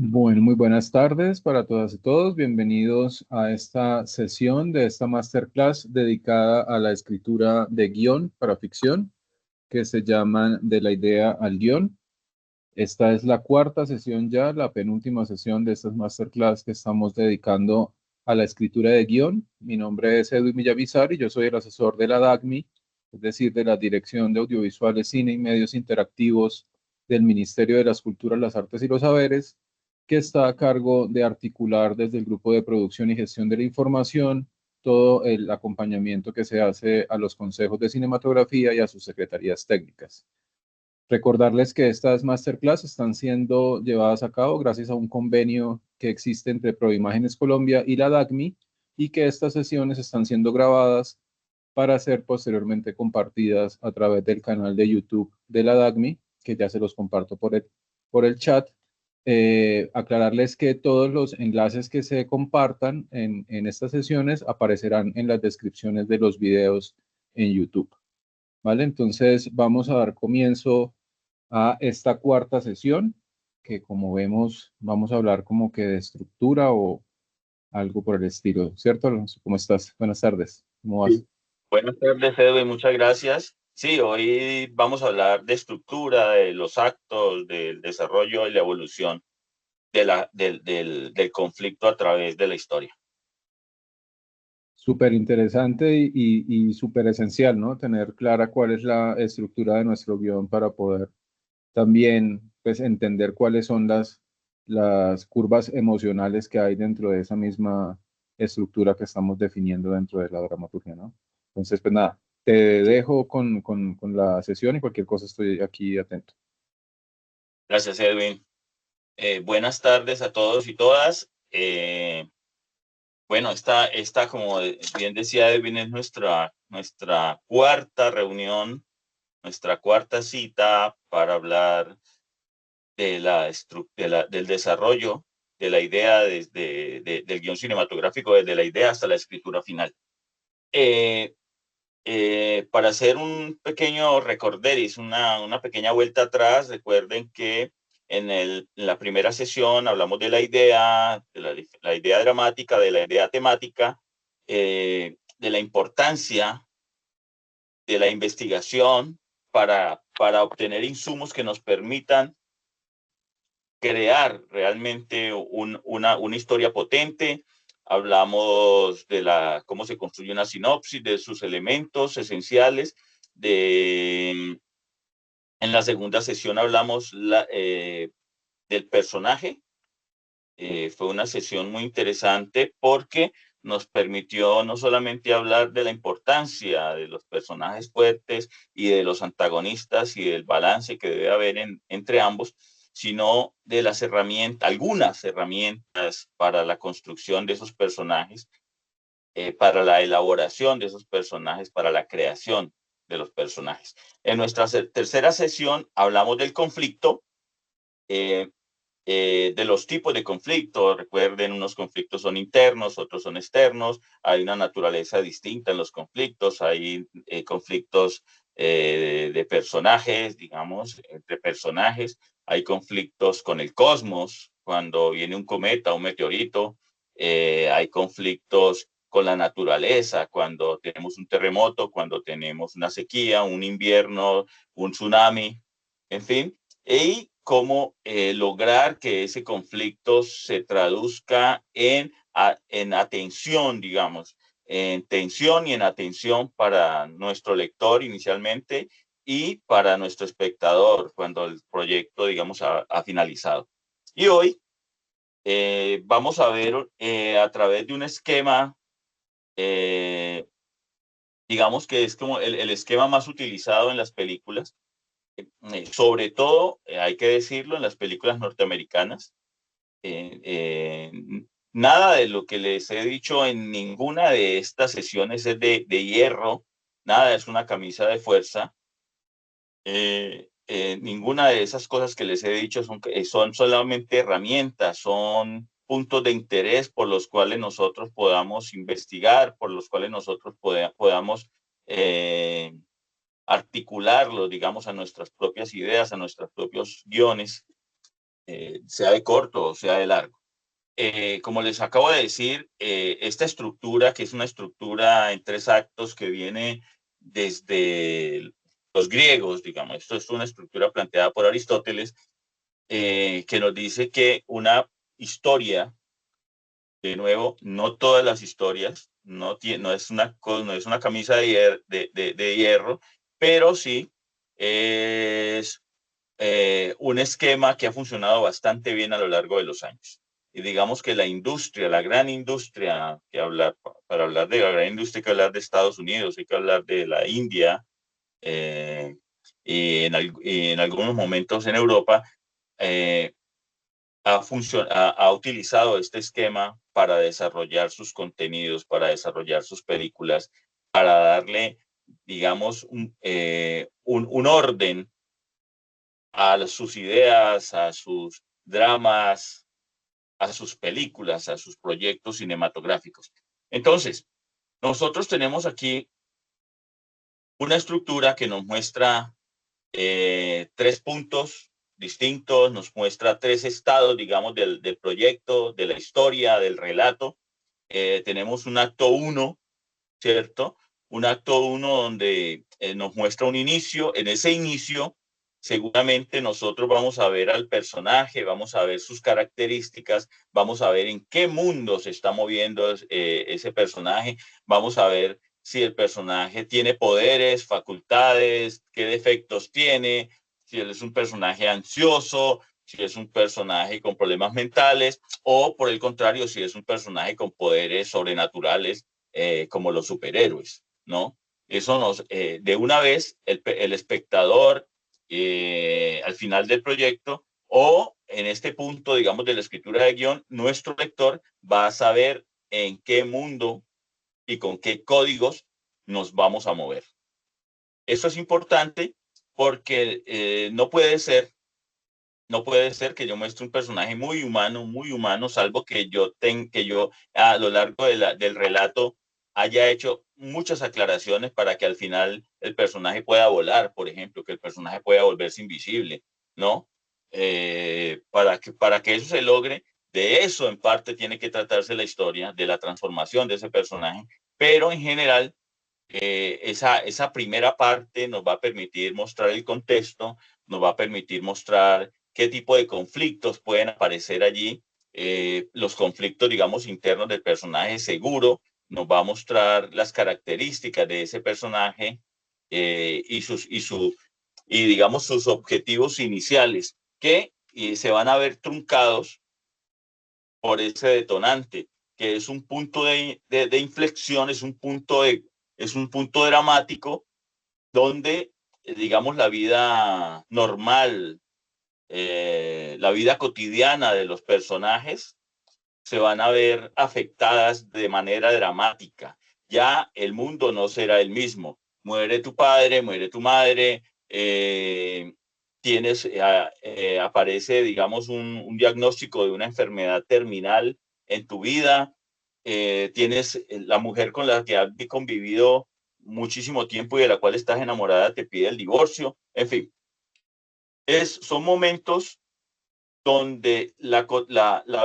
Bueno, muy buenas tardes para todas y todos. Bienvenidos a esta sesión de esta masterclass dedicada a la escritura de guión para ficción, que se llaman De la idea al guión. Esta es la cuarta sesión ya, la penúltima sesión de estas masterclass que estamos dedicando a la escritura de guión. Mi nombre es Edwin Villavizar y yo soy el asesor de la DACMI, es decir, de la Dirección de Audiovisuales, Cine y Medios Interactivos del Ministerio de las Culturas, las Artes y los Saberes, que está a cargo de articular desde el Grupo de Producción y Gestión de la Información todo el acompañamiento que se hace a los consejos de cinematografía y a sus secretarías técnicas. Recordarles que estas masterclass están siendo llevadas a cabo gracias a un convenio que existe entre Proimágenes Colombia y la DACMI y que estas sesiones están siendo grabadas para ser posteriormente compartidas a través del canal de YouTube de la DACMI, que ya se los comparto por el chat. Aclararles que todos los enlaces que se compartan en estas sesiones aparecerán en las descripciones de los videos en YouTube. ¿Vale? Entonces vamos a dar comienzo a esta cuarta sesión, que como vemos vamos a hablar como que de estructura o algo por el estilo, ¿cierto, Alonso? ¿Cómo estás? Buenas tardes, ¿cómo vas? Sí. Buenas tardes, Edwin, muchas gracias. Sí, hoy vamos a hablar de estructura, de los actos, del desarrollo y la evolución del conflicto a través de la historia. Súper interesante y súper esencial, ¿no? Tener clara cuál es la estructura de nuestro guión para poder también, pues, entender cuáles son las curvas emocionales que hay dentro de esa misma estructura que estamos definiendo dentro de la dramaturgia, ¿no? Entonces, pues nada, te dejo con la sesión y cualquier cosa estoy aquí atento. Gracias, Edwin. Buenas tardes a todos y todas. Bueno, esta, como bien decía Edwin, es nuestra cuarta reunión, nuestra cuarta cita para hablar del desarrollo de la idea del guión cinematográfico, desde la idea hasta la escritura final. Eh, para hacer un pequeño recorderis, una pequeña vuelta atrás, recuerden que en la primera sesión hablamos de la idea dramática, de la idea temática, de la importancia de la investigación para obtener insumos que nos permitan crear realmente una historia potente. Hablamos de cómo se construye una sinopsis, de sus elementos esenciales. En la segunda sesión hablamos del personaje. Fue una sesión muy interesante porque nos permitió no solamente hablar de la importancia de los personajes fuertes y de los antagonistas y del balance que debe haber entre ambos, sino de algunas herramientas para la construcción de esos personajes, para la elaboración de esos personajes, para la creación de los personajes. En nuestra tercera sesión hablamos del conflicto, eh, de los tipos de conflictos. Recuerden, unos conflictos son internos, otros son externos, hay una naturaleza distinta en los conflictos, hay conflictos de personajes, digamos, entre personajes, hay conflictos con el cosmos, cuando viene un cometa, un meteorito, hay conflictos con la naturaleza, cuando tenemos un terremoto, cuando tenemos una sequía, un invierno, un tsunami, en fin, y cómo lograr que ese conflicto se traduzca en atención, digamos, en tensión y en atención para nuestro lector inicialmente y para nuestro espectador cuando el proyecto, digamos, ha finalizado. Y hoy vamos a ver a través de un esquema, eh, digamos que es como el esquema más utilizado en las películas, sobre todo, hay que decirlo, en las películas norteamericanas. Eh, eh, Nada de lo que les he dicho en ninguna de estas sesiones es de hierro, nada es una camisa de fuerza. Ninguna de esas cosas que les he dicho son solamente herramientas, son puntos de interés por los cuales nosotros podamos investigar, por los cuales nosotros podamos eh, articularlo, digamos, a nuestras propias ideas, a nuestros propios guiones. sea de corto o sea de largo. Como les acabo de decir, esta estructura, que es una estructura en 3 actos que viene desde los griegos, digamos, esto es una estructura planteada por Aristóteles, que nos dice que una historia, de nuevo, no todas las historias, no es una camisa de hierro, pero sí es un esquema que ha funcionado bastante bien a lo largo de los años. Y digamos que la industria, la gran industria, para hablar de la gran industria hay que hablar de Estados Unidos, hay que hablar de la India, eh, y en algunos momentos en Europa, eh, ha utilizado este esquema para desarrollar sus contenidos, para desarrollar sus películas, para darle, digamos, un orden a sus ideas, a sus dramas, a sus películas, a sus proyectos cinematográficos. Entonces, nosotros tenemos aquí una estructura que nos muestra 3 puntos distintos, nos muestra 3 estados, digamos, del proyecto, de la historia, del relato. Tenemos un acto 1, ¿cierto? Un acto 1 donde nos muestra un inicio. En ese inicio, seguramente nosotros vamos a ver al personaje, vamos a ver sus características, vamos a ver en qué mundo se está moviendo ese personaje, vamos a ver si el personaje tiene poderes, facultades, qué defectos tiene, si él es un personaje ansioso, si es un personaje con problemas mentales o por el contrario, si es un personaje con poderes sobrenaturales, como los superhéroes, ¿no? Eso de una vez, el espectador, al final del proyecto o en este punto, digamos, de la escritura de guión, nuestro lector va a saber en qué mundo y con qué códigos nos vamos a mover. Eso es importante porque no puede ser que yo muestre un personaje muy humano, salvo que yo a lo largo del relato haya hecho muchas aclaraciones para que al final el personaje pueda volar, por ejemplo, que el personaje pueda volverse invisible, ¿no? Para que eso se logre, de eso en parte tiene que tratarse la historia, de la transformación de ese personaje, pero en general esa primera parte nos va a permitir mostrar el contexto, nos va a permitir mostrar qué tipo de conflictos pueden aparecer allí, los conflictos, digamos, internos del personaje seguro, nos va a mostrar las características de ese personaje, y digamos, sus objetivos iniciales, que se van a ver truncados por ese detonante, que es un punto de inflexión, es un punto dramático donde, digamos, la vida normal, la vida cotidiana de los personajes se van a ver afectadas de manera dramática. Ya el mundo no será el mismo. Muere tu padre, muere tu madre, aparece, digamos, un diagnóstico de una enfermedad terminal en tu vida, tienes la mujer con la que has convivido muchísimo tiempo y de la cual estás enamorada, te pide el divorcio, en fin, son momentos donde la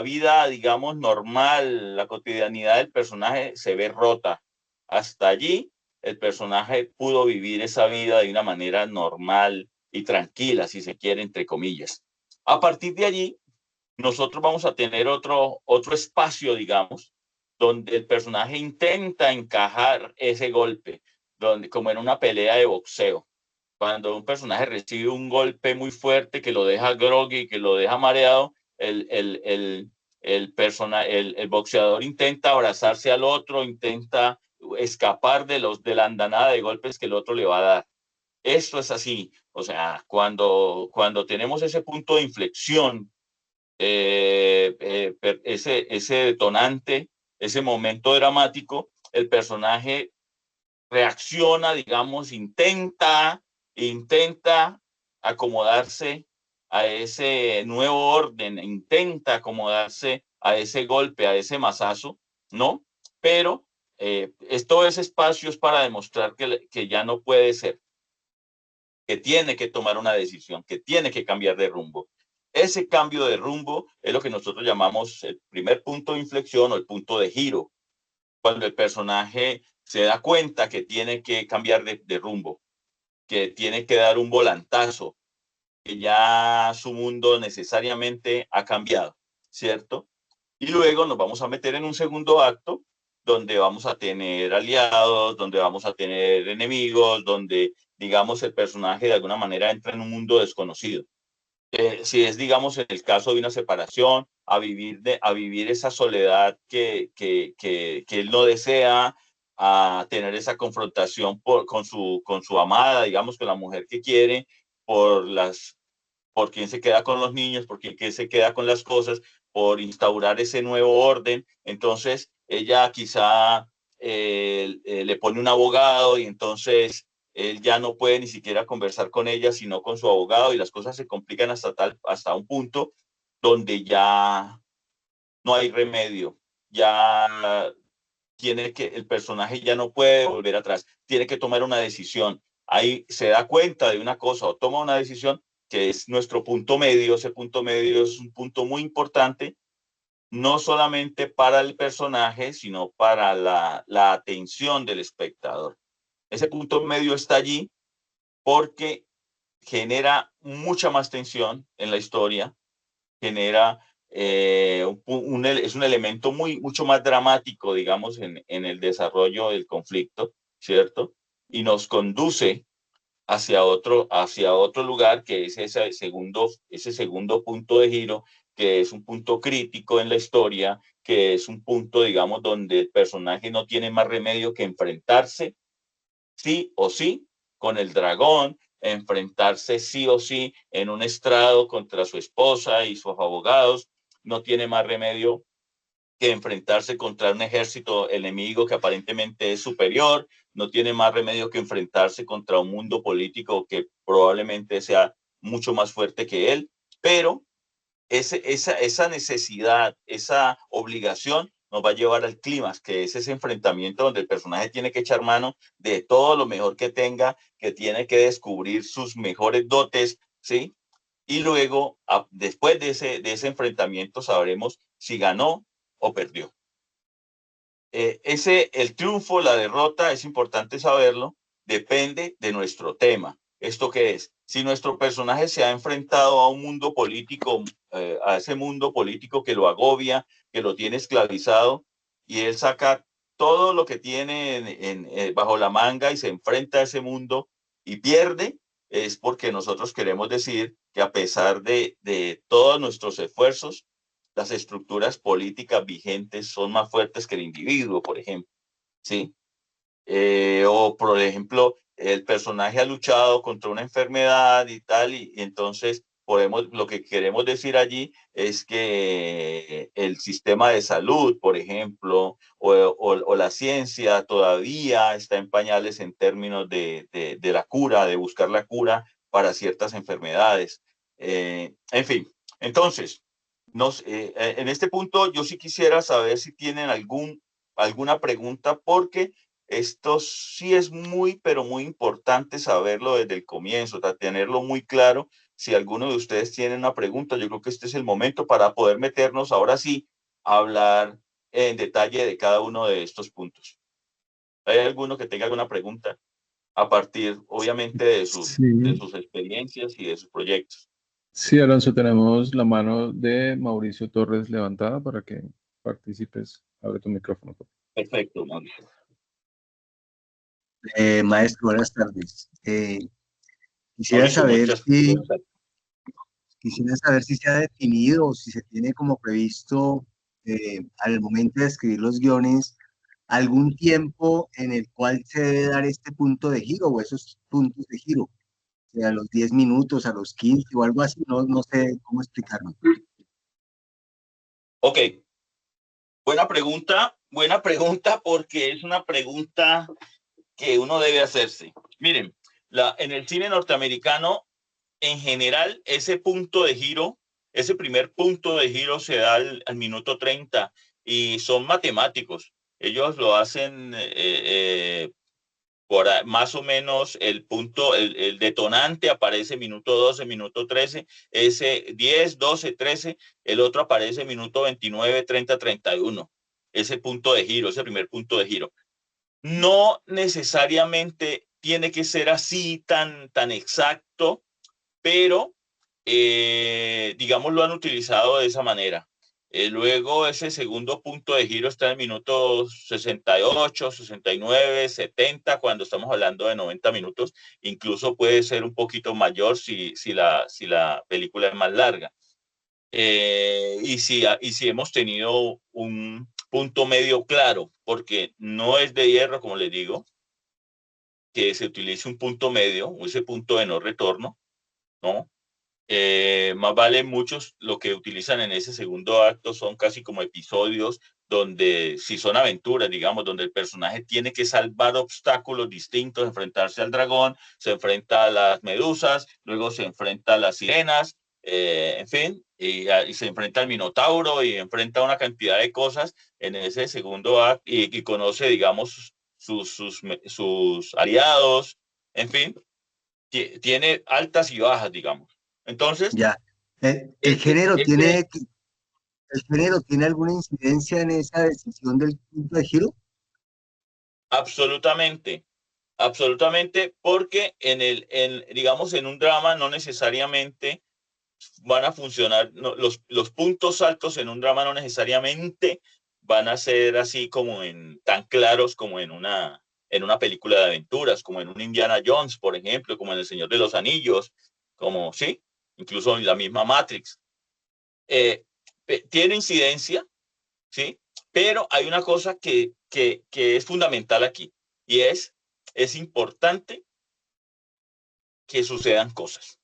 vida, digamos, normal, la cotidianidad del personaje se ve rota. Hasta allí, el personaje pudo vivir esa vida de una manera normal y tranquila, si se quiere, entre comillas. A partir de allí, nosotros vamos a tener otro espacio, digamos, donde el personaje intenta encajar ese golpe, como en una pelea de boxeo. Cuando un personaje recibe un golpe muy fuerte que lo deja groggy, que lo deja mareado, el boxeador intenta abrazarse al otro, intenta escapar de la andanada de golpes que el otro le va a dar. Esto es así. O sea, cuando tenemos ese punto de inflexión, ese detonante, ese momento dramático, el personaje reacciona, digamos, intenta acomodarse a ese nuevo orden, intenta acomodarse a ese golpe, a ese mazazo, ¿no? Pero todo ese espacio es para demostrar que ya no puede ser, que tiene que tomar una decisión, que tiene que cambiar de rumbo. Ese cambio de rumbo es lo que nosotros llamamos el primer punto de inflexión o el punto de giro, cuando el personaje se da cuenta que tiene que cambiar de rumbo, que tiene que dar un volantazo, que ya su mundo necesariamente ha cambiado, ¿cierto? Y luego nos vamos a meter en un segundo acto donde vamos a tener aliados, donde vamos a tener enemigos, donde, digamos, el personaje de alguna manera entra en un mundo desconocido. Si es, digamos, en el caso de una separación, a vivir esa soledad que él no desea, a tener esa confrontación con su amada, digamos, con la mujer que quiere, por por quién se queda con los niños, por quién se queda con las cosas, por instaurar ese nuevo orden. Entonces, ella quizá le pone un abogado y entonces él ya no puede ni siquiera conversar con ella, sino con su abogado, y las cosas se complican hasta un punto donde ya no hay remedio. Ya el personaje ya no puede volver atrás, tiene que tomar una decisión. Ahí se da cuenta de una cosa o toma una decisión que es nuestro punto medio. Ese punto medio es un punto muy importante, no solamente para el personaje, sino para la atención del espectador. Ese punto medio está allí porque genera mucha más tensión en la historia, genera es un elemento mucho más dramático, digamos, en el desarrollo del conflicto, ¿cierto? Y nos conduce hacia otro lugar, que es ese segundo punto de giro, que es un punto crítico en la historia, que es un punto, digamos, donde el personaje no tiene más remedio que enfrentarse sí o sí con el dragón, enfrentarse sí o sí en un estrado contra su esposa y sus abogados. No tiene más remedio que enfrentarse contra un ejército enemigo que aparentemente es superior. No tiene más remedio que enfrentarse contra un mundo político que probablemente sea mucho más fuerte que él. Pero esa necesidad, esa obligación nos va a llevar al clímax, que es ese enfrentamiento donde el personaje tiene que echar mano de todo lo mejor que tenga, que tiene que descubrir sus mejores dotes, ¿sí? Y luego, después de ese enfrentamiento, sabremos si ganó o perdió. El triunfo, la derrota, es importante saberlo, depende de nuestro tema. ¿Esto qué es? Si nuestro personaje se ha enfrentado a un mundo político, a ese mundo político que lo agobia, que lo tiene esclavizado, y él saca todo lo que tiene bajo la manga y se enfrenta a ese mundo y pierde, es porque nosotros queremos decir que a pesar de todos nuestros esfuerzos, las estructuras políticas vigentes son más fuertes que el individuo, por ejemplo, ¿sí? O, por ejemplo, el personaje ha luchado contra una enfermedad y tal, y entonces lo que queremos decir allí es que el sistema de salud, por ejemplo, o la ciencia todavía está en pañales en términos de la cura, de buscar la cura para ciertas enfermedades. En fin, entonces, en este punto yo sí quisiera saber si tienen alguna pregunta, porque esto sí es muy, pero muy importante saberlo desde el comienzo, tenerlo muy claro. Si alguno de ustedes tiene una pregunta, yo creo que este es el momento para poder meternos ahora sí a hablar en detalle de cada uno de estos puntos. ¿Hay alguno que tenga alguna pregunta a partir, obviamente, de Sí, sus experiencias y de sus proyectos? sí, Alonso, tenemos la mano de Mauricio Torres levantada para que participes. Abre tu micrófono. Perfecto, Mauricio. Maestro, buenas tardes. Quisiera Mauricio, saber muchas si, gracias. quisiera saber si se ha definido o si se tiene como previsto al momento de escribir los guiones algún tiempo en el cual se debe dar este punto de giro o esos puntos de giro, o sea, a los 10 minutos, a los 15 o algo así, no sé cómo explicarlo. Ok, buena pregunta, porque es una pregunta que uno debe hacerse. Miren, en el cine norteamericano, en general, ese punto de giro, ese primer punto de giro se da al minuto 30 y son matemáticos. Ellos lo hacen más o menos el punto, el detonante aparece minuto 12, minuto 13, ese 10, 12, 13, el otro aparece minuto 29, 30, 31. Ese punto de giro, ese primer punto de giro. No necesariamente tiene que ser así tan exacto, pero digamos lo han utilizado de esa manera. Luego ese segundo punto de giro está en el minuto 68, 69, 70, cuando estamos hablando de 90 minutos. Incluso puede ser un poquito mayor si la película es más larga. Y si hemos tenido un punto medio claro, porque no es de hierro, como les digo, que se utilice un punto medio, o ese punto de no retorno, ¿no? Más vale muchos lo que utilizan en ese segundo acto son casi como episodios donde, si son aventuras, digamos, donde el personaje tiene que salvar obstáculos distintos, enfrentarse al dragón, se enfrenta a las medusas, luego se enfrenta a las sirenas, en fin, y se enfrenta al minotauro y enfrenta una cantidad de cosas en ese segundo acto y conoce, digamos, sus aliados, en fin, tiene altas y bajas, digamos. Entonces, Ya. ese, ese, ¿El género tiene alguna incidencia en esa decisión del punto de giro? absolutamente, absolutamente, porque digamos, en un drama no necesariamente van a funcionar, no, los puntos altos en un drama no necesariamente van a ser así como tan claros como en una película de aventuras, como en un Indiana Jones, por ejemplo, como en El Señor de los Anillos, como, sí, incluso en la misma Matrix. Eh, Tiene incidencia, ¿sí? Pero hay una cosa que es fundamental aquí y es importante que sucedan cosas.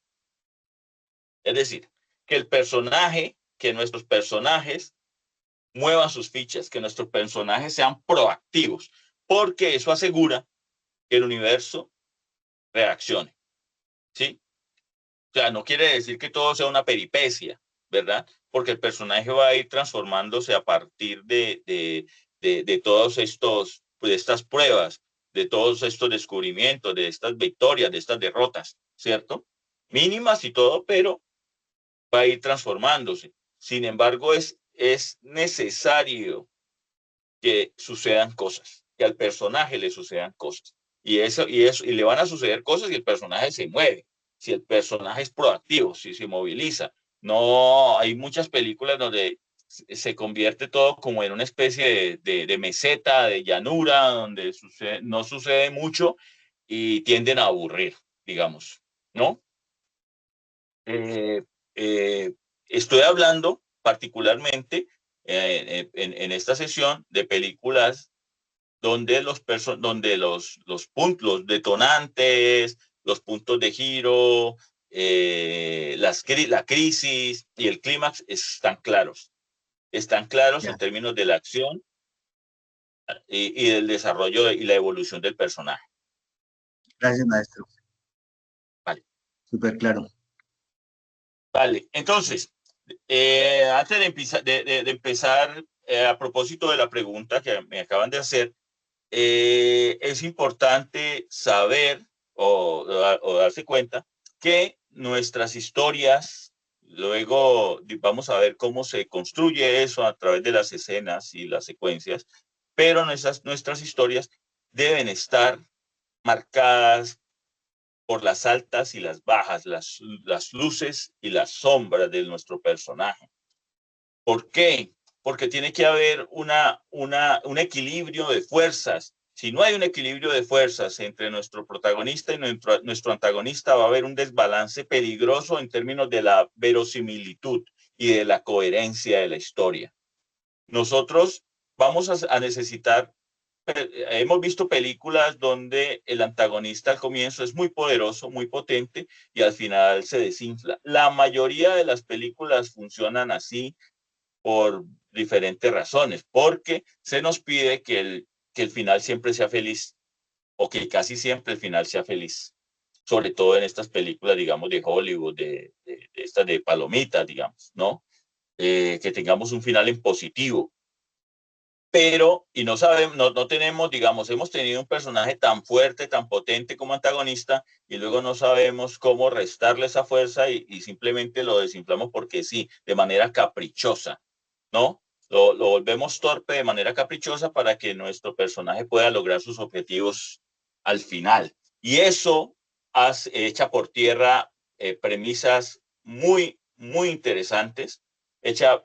Es decir, que nuestros personajes muevan sus fichas, que nuestros personajes sean proactivos, porque eso asegura que el universo reaccione, ¿sí? O sea, no quiere decir que todo sea una peripecia, ¿verdad? Porque el personaje va a ir transformándose a partir de todos estos, pues, de estas pruebas, de todos estos descubrimientos, de estas victorias, de estas derrotas, ¿cierto? Mínimas y todo, pero va a ir transformándose. Sin embargo, es necesario que sucedan cosas, que al personaje le sucedan cosas. Y le van a suceder cosas si el personaje se mueve, si el personaje es proactivo, si se moviliza. No, hay muchas películas donde se convierte todo como en una especie de meseta, de llanura, donde no sucede mucho y tienden a aburrir, digamos, ¿no? Eh, eh, Estoy hablando particularmente en esta sesión de películas donde los detonantes, los puntos de giro, la crisis y el clímax están claros en Ya, términos de la acción y del desarrollo y la evolución del personaje. gracias, maestro. Vale, Súper claro. vale. Entonces, antes de empezar, a propósito de la pregunta que me acaban de hacer, es importante saber o darse cuenta que nuestras historias, luego vamos a ver cómo se construye eso a través de las escenas y las secuencias, pero nuestras historias deben estar marcadas por las altas y las bajas, las luces y las sombras de nuestro personaje. ¿Por qué? Porque tiene que haber un equilibrio de fuerzas. Si no hay un equilibrio de fuerzas entre nuestro protagonista y nuestro antagonista, va a haber un desbalance peligroso en términos de la verosimilitud y de la coherencia de la historia. Nosotros vamos a necesitar, hemos visto películas donde el antagonista al comienzo es muy poderoso, muy potente y al final se desinfla. La mayoría de las películas funcionan así por diferentes razones, porque se nos pide que el final siempre sea feliz o que casi siempre el final sea feliz, sobre todo en estas películas, digamos, de Hollywood, de estas de palomitas, digamos, ¿no? Que tengamos un final en positivo. pero, y no sabemos, no tenemos, digamos, hemos tenido un personaje tan fuerte, tan potente como antagonista, y luego no sabemos cómo restarle esa fuerza y simplemente lo desinflamos porque sí, de manera caprichosa, ¿no? Lo volvemos torpe de manera caprichosa para que nuestro personaje pueda lograr sus objetivos al final. Y eso echa por tierra premisas muy interesantes, echa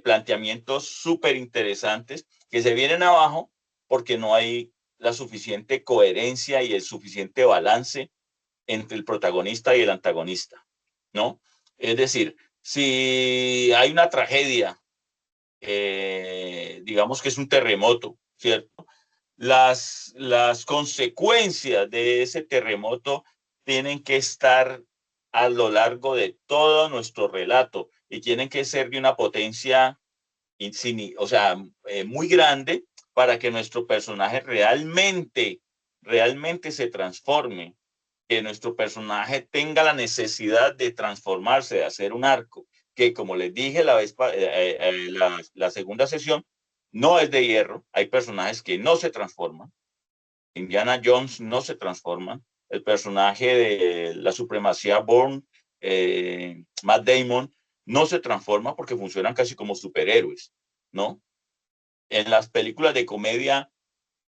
planteamientos súper interesantes que se vienen abajo porque no hay la suficiente coherencia y el suficiente balance entre el protagonista y el antagonista, ¿no? Es decir, si hay una tragedia, digamos que es un terremoto, ¿cierto? Las consecuencias de ese terremoto tienen que estar a lo largo de todo nuestro relato y tienen que ser de una potencia, o sea, muy grande para que nuestro personaje realmente se transforme, que nuestro personaje tenga la necesidad de transformarse, de hacer un arco, que como les dije la segunda sesión, no es de hierro, hay personajes que no se transforman, Indiana Jones no se transforma, el personaje de la supremacía Bourne, Matt Damon, no se transforma porque funcionan casi como superhéroes, ¿no? En las películas de comedia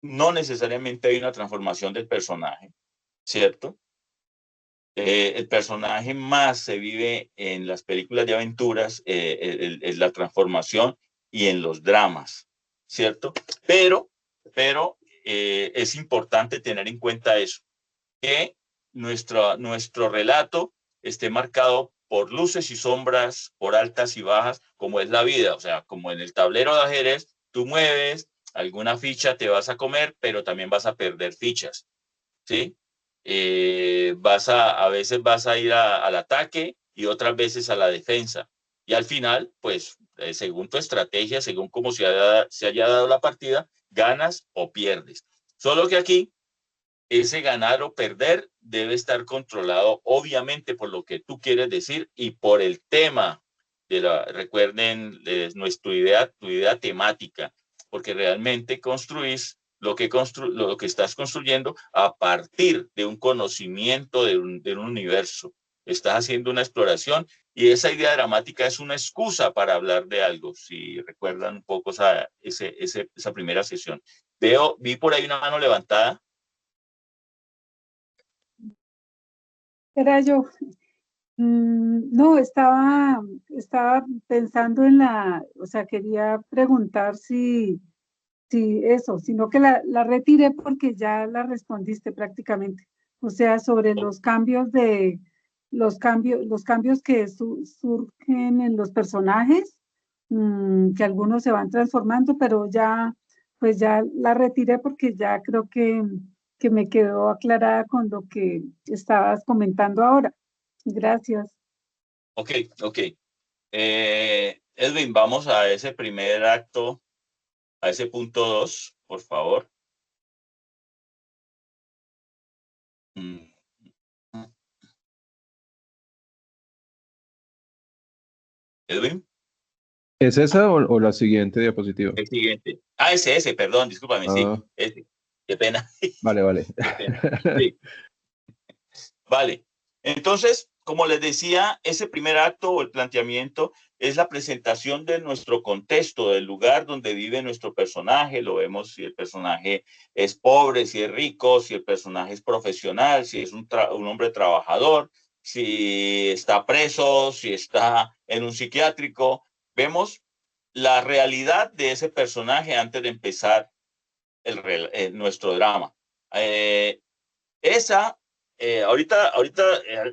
no necesariamente hay una transformación del personaje, ¿cierto? El personaje más se vive en las películas de aventuras, la transformación y en los dramas, ¿cierto? Pero es importante tener en cuenta eso, que nuestro relato esté marcado por luces y sombras, por altas y bajas, como es la vida, o sea, como en el tablero de ajedrez, tú mueves, alguna ficha te vas a comer, pero también vas a perder fichas, ¿sí? A veces vas a ir al ataque y otras veces a la defensa. Y al final, pues, según tu estrategia, según cómo se haya dado la partida, ganas o pierdes. Solo que aquí, ese ganar o perder debe estar controlado, obviamente, por lo que tú quieres decir y por el tema recuerden, tu idea temática, porque realmente construís lo que estás construyendo a partir de un conocimiento de un universo. Estás haciendo una exploración y esa idea dramática es una excusa para hablar de algo, si recuerdan un poco esa primera sesión. Vi por ahí una mano levantada. Era yo. No, estaba pensando en o sea, quería preguntar si eso, sino que la retiré porque ya la respondiste prácticamente. O sea, sobre los cambios que surgen en los personajes, que algunos se van transformando, pero ya, pues ya la retiré porque ya creo que me quedó aclarada con lo que estabas comentando ahora. Gracias. Ok. Edwin, vamos a ese primer acto, a ese punto 2, por favor. Edwin. ¿Es esa o la siguiente diapositiva? El siguiente. Ese, perdón, discúlpame, sí. Ese. Qué pena. Vale. Qué pena. Sí. Vale. Entonces, como les decía, ese primer acto o el planteamiento es la presentación de nuestro contexto, del lugar donde vive nuestro personaje. Lo vemos si el personaje es pobre, si es rico, si el personaje es profesional, si es un hombre trabajador, si está preso, si está en un psiquiátrico. Vemos la realidad de ese personaje antes de empezar nuestro drama. Ahorita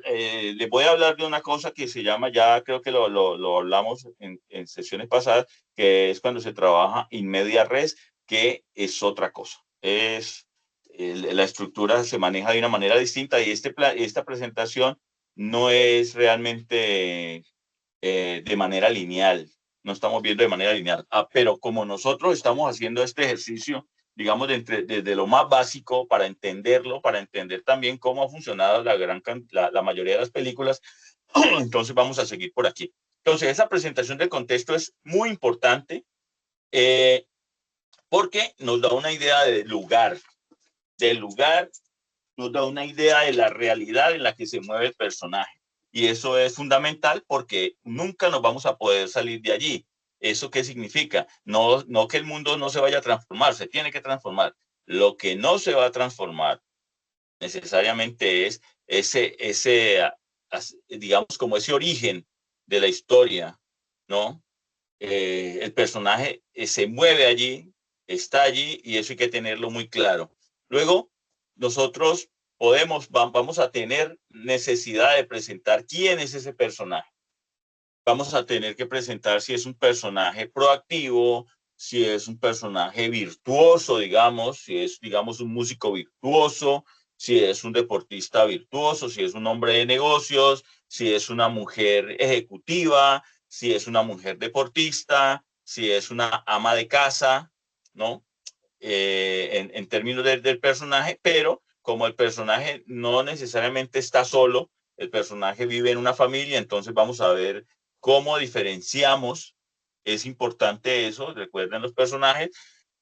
les voy a hablar de una cosa que se llama, ya creo que lo hablamos en sesiones pasadas, que es cuando se trabaja in media res, que es otra cosa. La estructura se maneja de una manera distinta y esta presentación no es realmente de manera lineal. No estamos viendo de manera lineal. Pero como nosotros estamos haciendo este ejercicio, digamos, desde lo más básico para entenderlo, para entender también cómo ha funcionado la mayoría de las películas, entonces vamos a seguir por aquí. Entonces, esa presentación del contexto es muy importante. porque nos da una idea del lugar, nos da una idea de la realidad en la que se mueve el personaje. Y eso es fundamental porque nunca nos vamos a poder salir de allí. ¿Eso qué significa? No que el mundo no se vaya a transformar, se tiene que transformar. Lo que no se va a transformar necesariamente es digamos, como ese origen de la historia, ¿no? El personaje se mueve allí, está allí y eso hay que tenerlo muy claro. Luego, nosotros vamos a tener necesidad de presentar quién es ese personaje. Vamos a tener que presentar si es un personaje proactivo, si es un personaje virtuoso, digamos, si es, digamos, un músico virtuoso, si es un deportista virtuoso, si es un hombre de negocios, si es una mujer ejecutiva, si es una mujer deportista, si es una ama de casa, ¿no? En términos del personaje, pero como el personaje no necesariamente está solo, el personaje vive en una familia, entonces vamos a ver cómo diferenciamos, es importante eso, recuerden los personajes,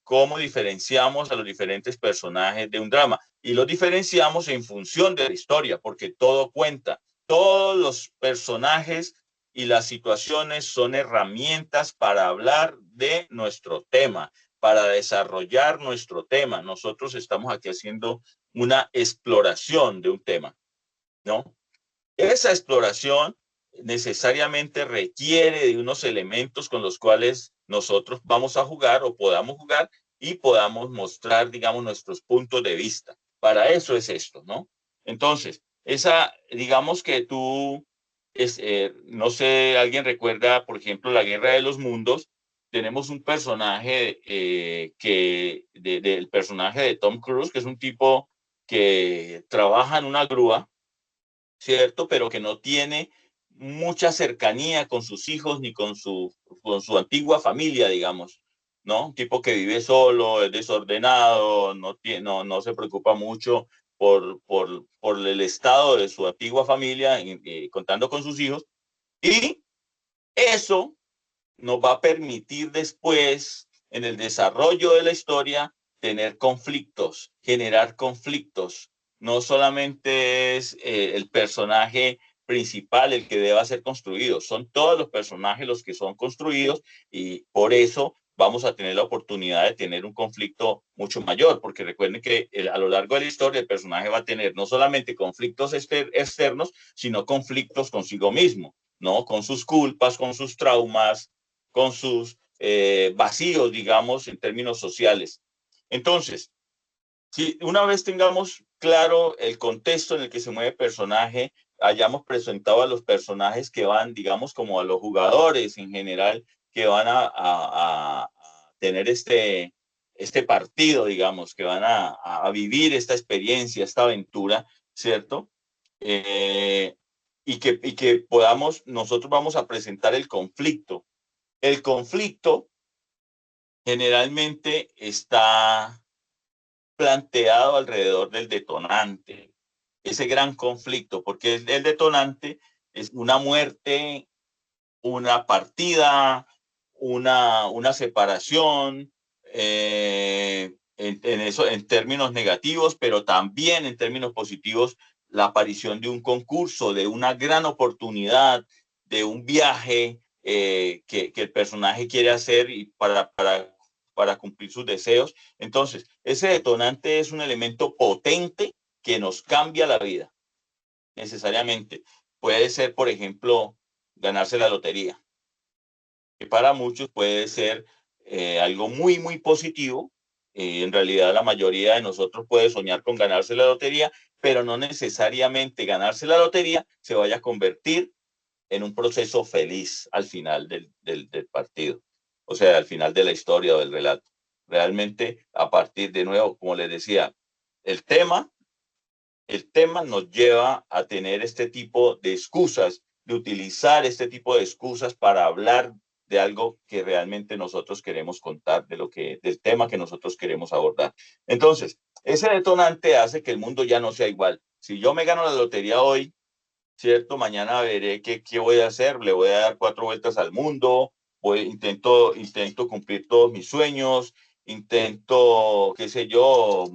cómo diferenciamos a los diferentes personajes de un drama y los diferenciamos en función de la historia, porque todo cuenta, todos los personajes y las situaciones son herramientas para hablar de nuestro tema, para desarrollar nuestro tema. Nosotros estamos aquí haciendo una exploración de un tema, ¿no? Esa exploración necesariamente requiere de unos elementos con los cuales nosotros vamos a jugar o podamos jugar y podamos mostrar, digamos, nuestros puntos de vista. Para eso es esto, ¿no? Entonces, digamos que no sé, alguien recuerda, por ejemplo, la Guerra de los Mundos. Tenemos un personaje del personaje de Tom Cruise, que es un tipo que trabaja en una grúa, ¿cierto? Pero que no tiene mucha cercanía con sus hijos ni con su antigua familia, digamos, ¿no? Un tipo que vive solo, es desordenado, no se preocupa mucho por el estado de su antigua familia, contando con sus hijos. Y eso nos va a permitir después, en el desarrollo de la historia, tener conflictos, generar conflictos. No solamente es el personaje principal el que deba ser construido, son todos los personajes los que son construidos y por eso vamos a tener la oportunidad de tener un conflicto mucho mayor, porque recuerden que a lo largo de la historia el personaje va a tener no solamente conflictos externos, sino conflictos consigo mismo, ¿no? Con sus culpas, con sus traumas, con sus vacíos, digamos, en términos sociales. Entonces, si una vez tengamos claro el contexto en el que se mueve el personaje, hayamos presentado a los personajes que van, digamos, como a los jugadores en general, que van a tener este partido, digamos, que van a vivir esta experiencia, esta aventura, ¿cierto? Y que nosotros vamos a presentar el conflicto. El conflicto generalmente está planteado alrededor del detonante, ese gran conflicto, porque el detonante es una muerte, una partida, una separación, en términos negativos, pero también en términos positivos, la aparición de un concurso, de una gran oportunidad, de un viaje que el personaje quiere hacer y para cumplir sus deseos. Entonces, ese detonante es un elemento potente que nos cambia la vida, necesariamente. Puede ser, por ejemplo, ganarse la lotería, que para muchos puede ser algo muy, muy positivo. En realidad, la mayoría de nosotros puede soñar con ganarse la lotería, pero no necesariamente ganarse la lotería se vaya a convertir en un proceso feliz al final del partido, o sea, al final de la historia o del relato. Realmente, a partir de nuevo, como les decía, el tema nos lleva a tener este tipo de excusas, de utilizar este tipo de excusas para hablar de algo que realmente nosotros queremos contar, del tema que nosotros queremos abordar. Entonces, ese detonante hace que el mundo ya no sea igual. Si yo me gano la lotería hoy, ¿cierto? Mañana veré qué voy a hacer, le voy a dar 4 vueltas al mundo, intento cumplir todos mis sueños, intento, qué sé yo,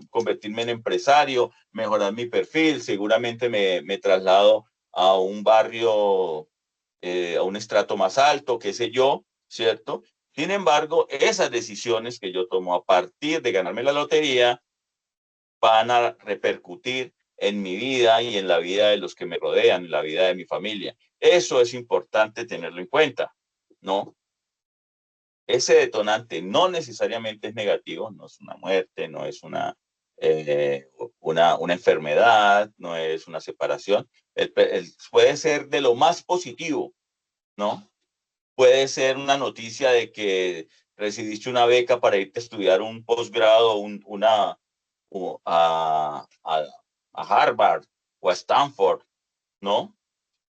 convertirme en empresario, mejorar mi perfil, seguramente me traslado a un barrio, a un estrato más alto, qué sé yo, ¿cierto? Sin embargo, esas decisiones que yo tomo a partir de ganarme la lotería van a repercutir en mi vida y en la vida de los que me rodean, en la vida de mi familia. Eso es importante tenerlo en cuenta, ¿no? Ese detonante no necesariamente es negativo, no es una muerte, no es una enfermedad, no es una separación. Puede ser de lo más positivo, ¿no? Puede ser una noticia de que recibiste una beca para irte a estudiar un posgrado, a Harvard o a Stanford, ¿no?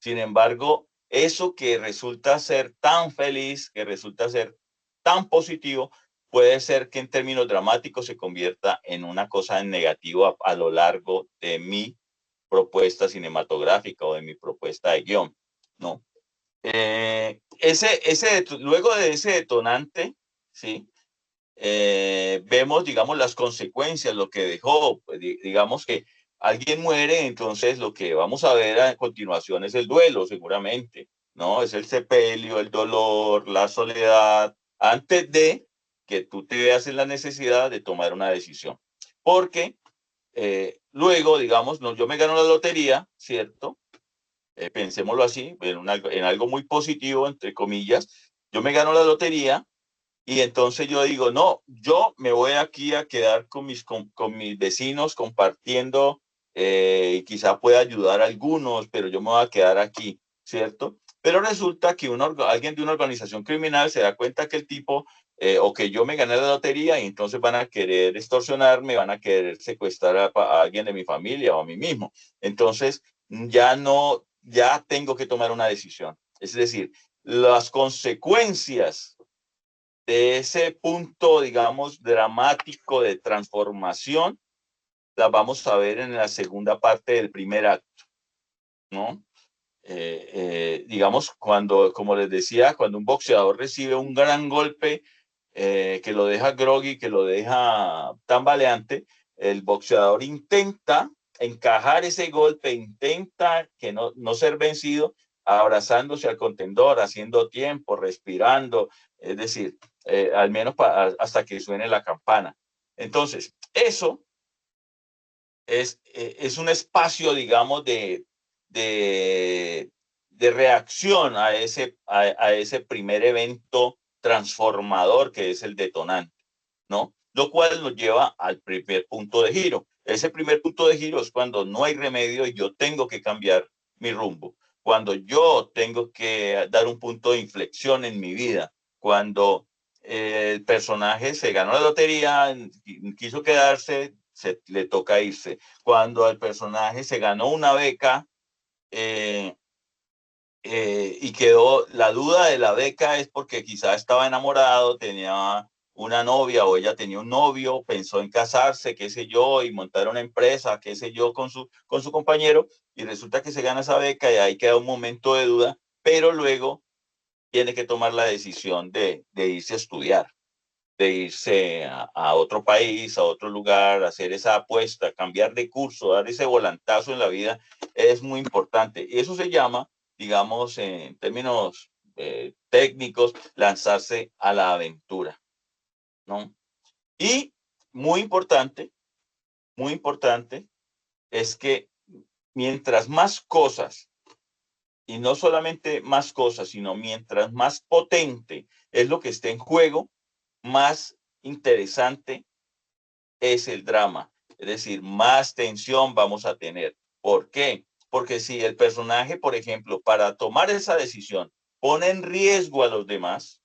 Sin embargo, eso que resulta ser tan feliz, que resulta ser tan positivo, puede ser que en términos dramáticos se convierta en una cosa negativa a lo largo de mi propuesta cinematográfica o de mi propuesta de guión, ¿no? Luego de ese detonante, ¿sí? Vemos, digamos, las consecuencias, lo que dejó, pues, digamos que alguien muere, entonces lo que vamos a ver a continuación es el duelo, seguramente, ¿no? Es el sepelio, el dolor, la soledad, antes de que tú te veas en la necesidad de tomar una decisión. Porque luego, digamos, no, yo me gano la lotería, ¿cierto? Pensémoslo así, en algo muy positivo, entre comillas, yo me gano la lotería y entonces yo digo, no, yo me voy aquí a quedar con mis vecinos compartiendo, y quizá pueda ayudar a algunos, pero yo me voy a quedar aquí, ¿cierto? Pero resulta que alguien de una organización criminal se da cuenta que el tipo, o que yo me gané la lotería y entonces van a querer extorsionarme, van a querer secuestrar a alguien de mi familia o a mí mismo. Entonces, ya tengo que tomar una decisión. Es decir, las consecuencias de ese punto, digamos, dramático de transformación, las vamos a ver en la segunda parte del primer acto, ¿no? Digamos, como les decía, cuando un boxeador recibe un gran golpe, que lo deja groggy, que lo deja tambaleante, el boxeador intenta encajar ese golpe, intenta que no ser vencido, abrazándose al contendor, haciendo tiempo, respirando, es decir, al menos hasta que suene la campana. Entonces, eso es un espacio, digamos, de reacción a ese primer evento transformador que es el detonante, ¿no? Lo cual nos lleva al primer punto de giro. Ese primer punto de giro es cuando no hay remedio y yo tengo que cambiar mi rumbo, cuando yo tengo que dar un punto de inflexión en mi vida, cuando el personaje se ganó la lotería, quiso quedarse, le toca irse. Cuando el personaje se ganó una beca, y quedó la duda de la beca es porque quizá estaba enamorado, tenía una novia o ella tenía un novio, pensó en casarse, qué sé yo, y montar una empresa, qué sé yo, con su compañero, y resulta que se gana esa beca y ahí queda un momento de duda, pero luego tiene que tomar la decisión de irse a estudiar, de irse a otro país, a otro lugar, hacer esa apuesta, cambiar de curso, dar ese volantazo en la vida, es muy importante. Y eso se llama, digamos, en términos técnicos, lanzarse a la aventura, ¿no? Y muy importante, es que mientras más cosas, y no solamente más cosas, sino mientras más potente es lo que esté en juego, más interesante es el drama. Es decir, más tensión vamos a tener. ¿Por qué? Porque si el personaje, por ejemplo, para tomar esa decisión, pone en riesgo a los demás,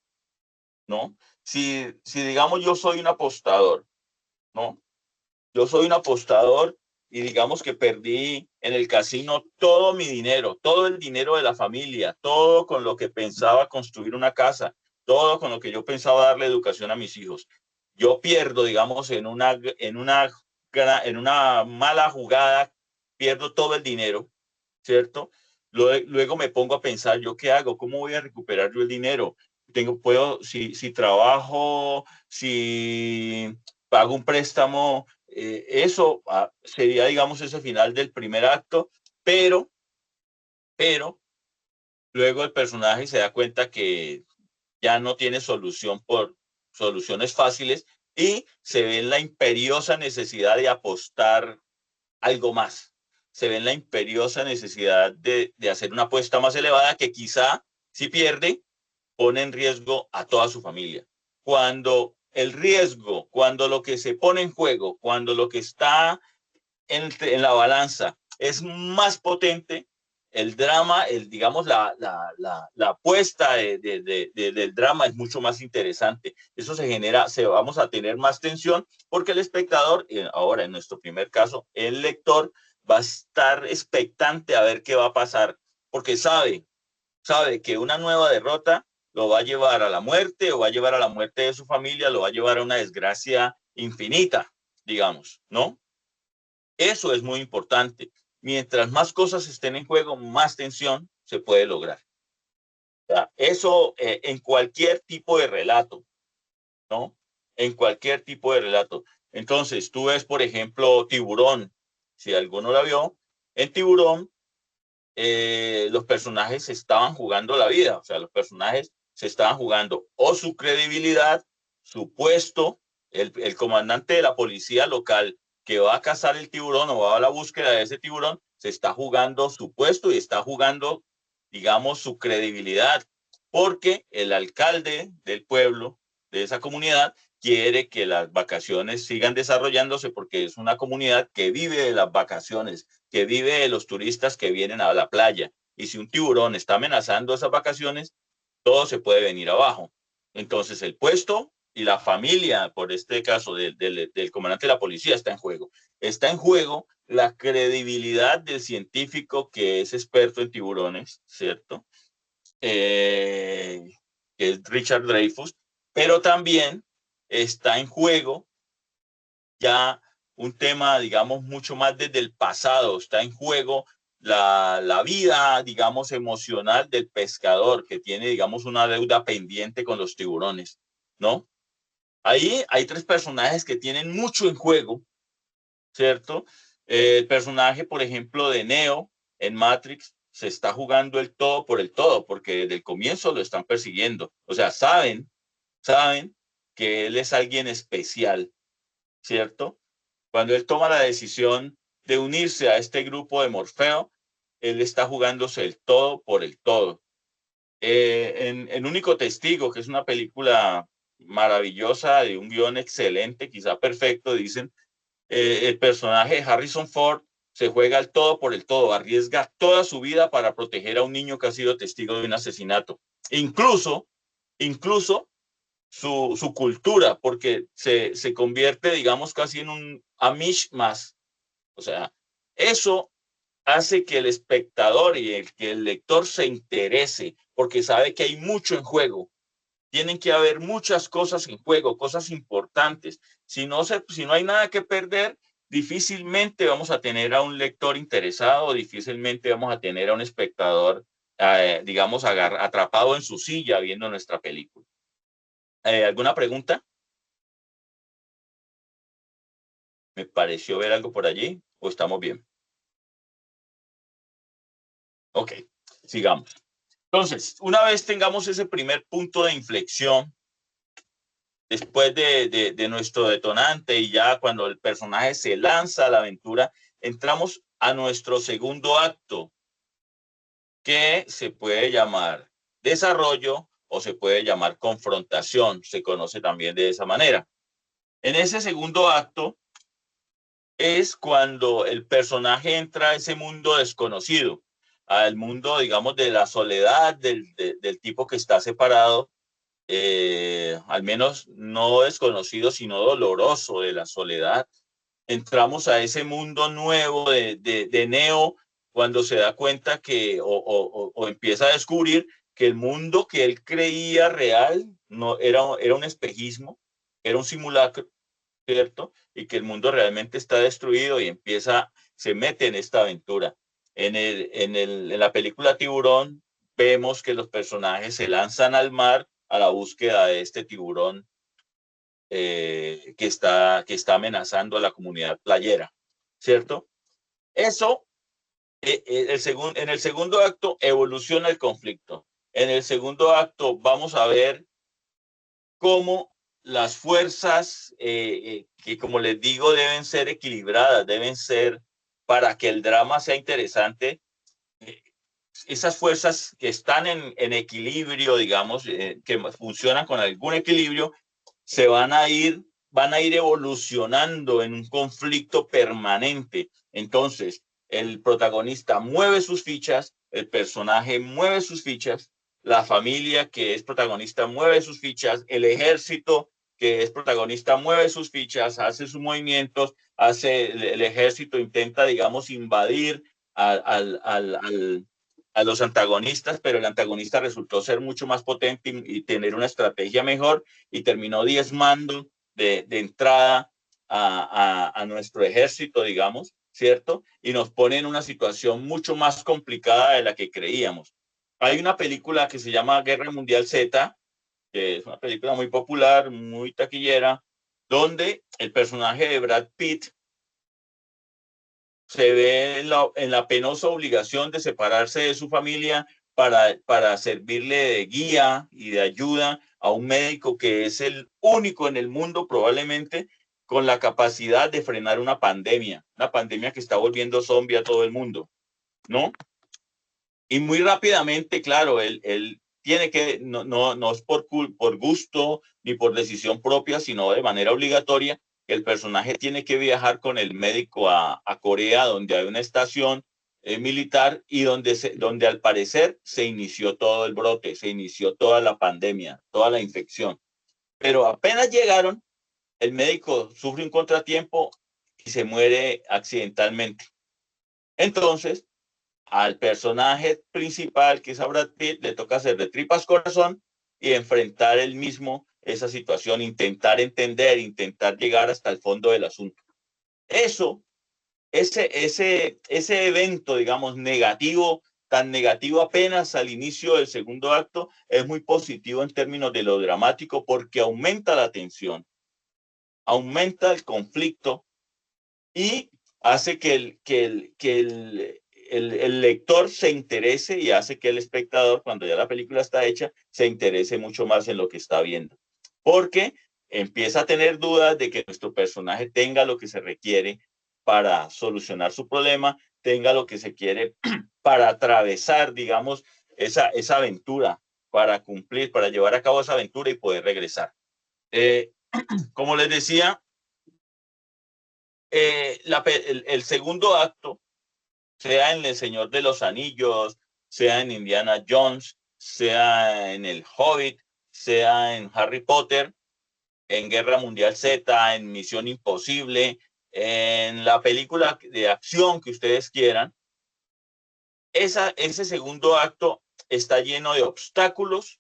¿no? Si digamos yo soy un apostador, ¿no? Yo soy un apostador y digamos que perdí en el casino todo mi dinero, todo el dinero de la familia, todo con lo que pensaba construir una casa, todo con lo que yo pensaba darle educación a mis hijos. Yo pierdo, digamos, en una mala jugada, pierdo todo el dinero, ¿cierto? Luego me pongo a pensar, ¿yo qué hago? ¿Cómo voy a recuperar yo el dinero? si trabajo, si pago un préstamo, eso sería, digamos, ese final del primer acto, pero luego el personaje se da cuenta que ya no tiene solución por soluciones fáciles y se ve en la imperiosa necesidad de apostar algo más. Se ve en la imperiosa necesidad de hacer una apuesta más elevada que quizá, si pierde, pone en riesgo a toda su familia. Cuando el riesgo, cuando lo que se pone en juego, cuando lo que está en la balanza es más potente, el drama, digamos, la apuesta del drama es mucho más interesante. Eso vamos a tener más tensión porque el espectador, ahora en nuestro primer caso, el lector va a estar expectante a ver qué va a pasar, porque sabe que una nueva derrota lo va a llevar a la muerte o va a llevar a la muerte de su familia, lo va a llevar a una desgracia infinita, digamos, ¿no? Eso es muy importante. Mientras más cosas estén en juego, más tensión se puede lograr. O sea, eso en cualquier tipo de relato, ¿no? En cualquier tipo de relato. Entonces, tú ves, por ejemplo, Tiburón. Si alguno la vio, en Tiburón los personajes estaban jugando la vida. O sea, los personajes se estaban jugando o su credibilidad, su puesto, el comandante de la policía local que va a cazar el tiburón o va a la búsqueda de ese tiburón, se está jugando su puesto y está jugando, digamos, su credibilidad, porque el alcalde del pueblo, de esa comunidad, quiere que las vacaciones sigan desarrollándose porque es una comunidad que vive de las vacaciones, que vive de los turistas que vienen a la playa. Y si un tiburón está amenazando esas vacaciones, todo se puede venir abajo. Entonces el puesto y la familia, por este caso del comandante de la policía, está en juego. Está en juego la credibilidad del científico que es experto en tiburones, ¿cierto? Que es Richard Dreyfuss, pero también está en juego ya un tema, digamos, mucho más desde el pasado. Está en juego la vida, digamos, emocional del pescador que tiene, digamos, una deuda pendiente con los tiburones, ¿no? Ahí hay tres personajes que tienen mucho en juego, ¿cierto? El personaje, por ejemplo, de Neo en Matrix se está jugando el todo por el todo, porque desde el comienzo lo están persiguiendo. O sea, saben que él es alguien especial, ¿cierto? Cuando él toma la decisión de unirse a este grupo de Morfeo, él está jugándose el todo por el todo. En Único Testigo, que es una película maravillosa, de un guión excelente, quizá perfecto, dicen, el personaje de Harrison Ford se juega el todo por el todo, arriesga toda su vida para proteger a un niño que ha sido testigo de un asesinato. Incluso su cultura, porque se convierte, digamos, casi en un Amish más. O sea, eso hace que el espectador y que el lector se interese, porque sabe que hay mucho en juego. Tienen que haber muchas cosas en juego, cosas importantes. Si no hay nada que perder, difícilmente vamos a tener a un lector interesado, difícilmente vamos a tener a un espectador, digamos, atrapado en su silla viendo nuestra película. ¿Alguna pregunta? ¿Me pareció ver algo por allí o estamos bien? Ok, sigamos. Entonces, una vez tengamos ese primer punto de inflexión, después de nuestro detonante y ya cuando el personaje se lanza a la aventura, entramos a nuestro segundo acto, que se puede llamar desarrollo o se puede llamar confrontación, se conoce también de esa manera. En ese segundo acto es cuando el personaje entra a ese mundo desconocido, al mundo, digamos, de la soledad del tipo que está separado, al menos no desconocido, sino doloroso de la soledad. Entramos a ese mundo nuevo de Neo cuando se da cuenta que, o empieza a descubrir que el mundo que él creía real no era un espejismo, era un simulacro, ¿cierto? Y que el mundo realmente está destruido y se mete en esta aventura. En la película Tiburón vemos que los personajes se lanzan al mar a la búsqueda de este tiburón que está amenazando a la comunidad playera, ¿cierto? Eso, en el segundo acto evoluciona el conflicto. En el segundo acto vamos a ver cómo las fuerzas, que como les digo, deben ser equilibradas, deben ser, para que el drama sea interesante, esas fuerzas que están en equilibrio, digamos, que funcionan con algún equilibrio, van a ir evolucionando en un conflicto permanente. Entonces, el protagonista mueve sus fichas, el personaje mueve sus fichas, la familia que es protagonista mueve sus fichas, el ejército que es protagonista mueve sus fichas, hace sus movimientos, el ejército intenta, digamos, invadir a los antagonistas, pero el antagonista resultó ser mucho más potente y tener una estrategia mejor, y terminó diezmando de entrada a nuestro ejército, digamos, ¿cierto? Y nos pone en una situación mucho más complicada de la que creíamos. Hay una película que se llama Guerra Mundial Z, que es una película muy popular, muy taquillera, donde el personaje de Brad Pitt se ve en la penosa obligación de separarse de su familia para servirle de guía y de ayuda a un médico que es el único en el mundo probablemente con la capacidad de frenar una pandemia que está volviendo zombie a todo el mundo, ¿no? Y muy rápidamente, claro, él tiene que, no es por gusto ni por decisión propia, sino de manera obligatoria, que el personaje tiene que viajar con el médico a Corea, donde hay una estación militar y donde al parecer se inició todo el brote, se inició toda la pandemia, toda la infección. Pero apenas llegaron, el médico sufre un contratiempo y se muere accidentalmente. Entonces, al personaje principal, que es a Brad Pitt, le toca hacer de tripas corazón y enfrentar él mismo esa situación, intentar entender, intentar llegar hasta el fondo del asunto. Ese evento, digamos, negativo, tan negativo apenas al inicio del segundo acto, es muy positivo en términos de lo dramático, porque aumenta la tensión, aumenta el conflicto y hace que el lector se interese, y hace que el espectador, cuando ya la película está hecha, se interese mucho más en lo que está viendo. Porque empieza a tener dudas de que nuestro personaje tenga lo que se requiere para solucionar su problema, tenga lo que se quiere para atravesar, digamos, esa aventura, para cumplir, para llevar a cabo esa aventura y poder regresar. Como les decía, el segundo acto, sea en El Señor de los Anillos, sea en Indiana Jones, sea en El Hobbit, sea en Harry Potter, en Guerra Mundial Z, en Misión Imposible, en la película de acción que ustedes quieran, ese segundo acto está lleno de obstáculos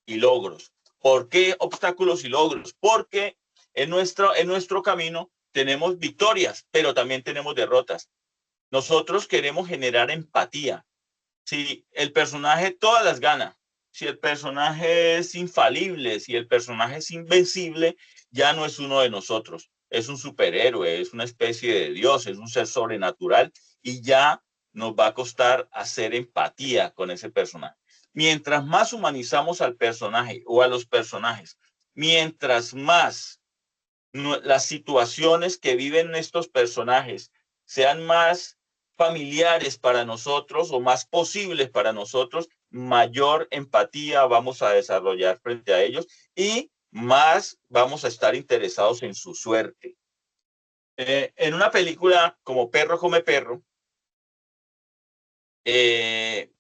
y logros. ¿Por qué obstáculos y logros? Porque en nuestro camino tenemos victorias, pero también tenemos derrotas. Nosotros queremos generar empatía. Si el personaje todas las gana, si el personaje es infalible, si el personaje es invencible, ya no es uno de nosotros. Es un superhéroe, es una especie de Dios, es un ser sobrenatural, y ya nos va a costar hacer empatía con ese personaje. Mientras más humanizamos al personaje o a los personajes, mientras más las situaciones que viven estos personajes sean más familiares para nosotros o más posibles para nosotros, mayor empatía vamos a desarrollar frente a ellos y más vamos a estar interesados en su suerte. En una película como Perro come perro, que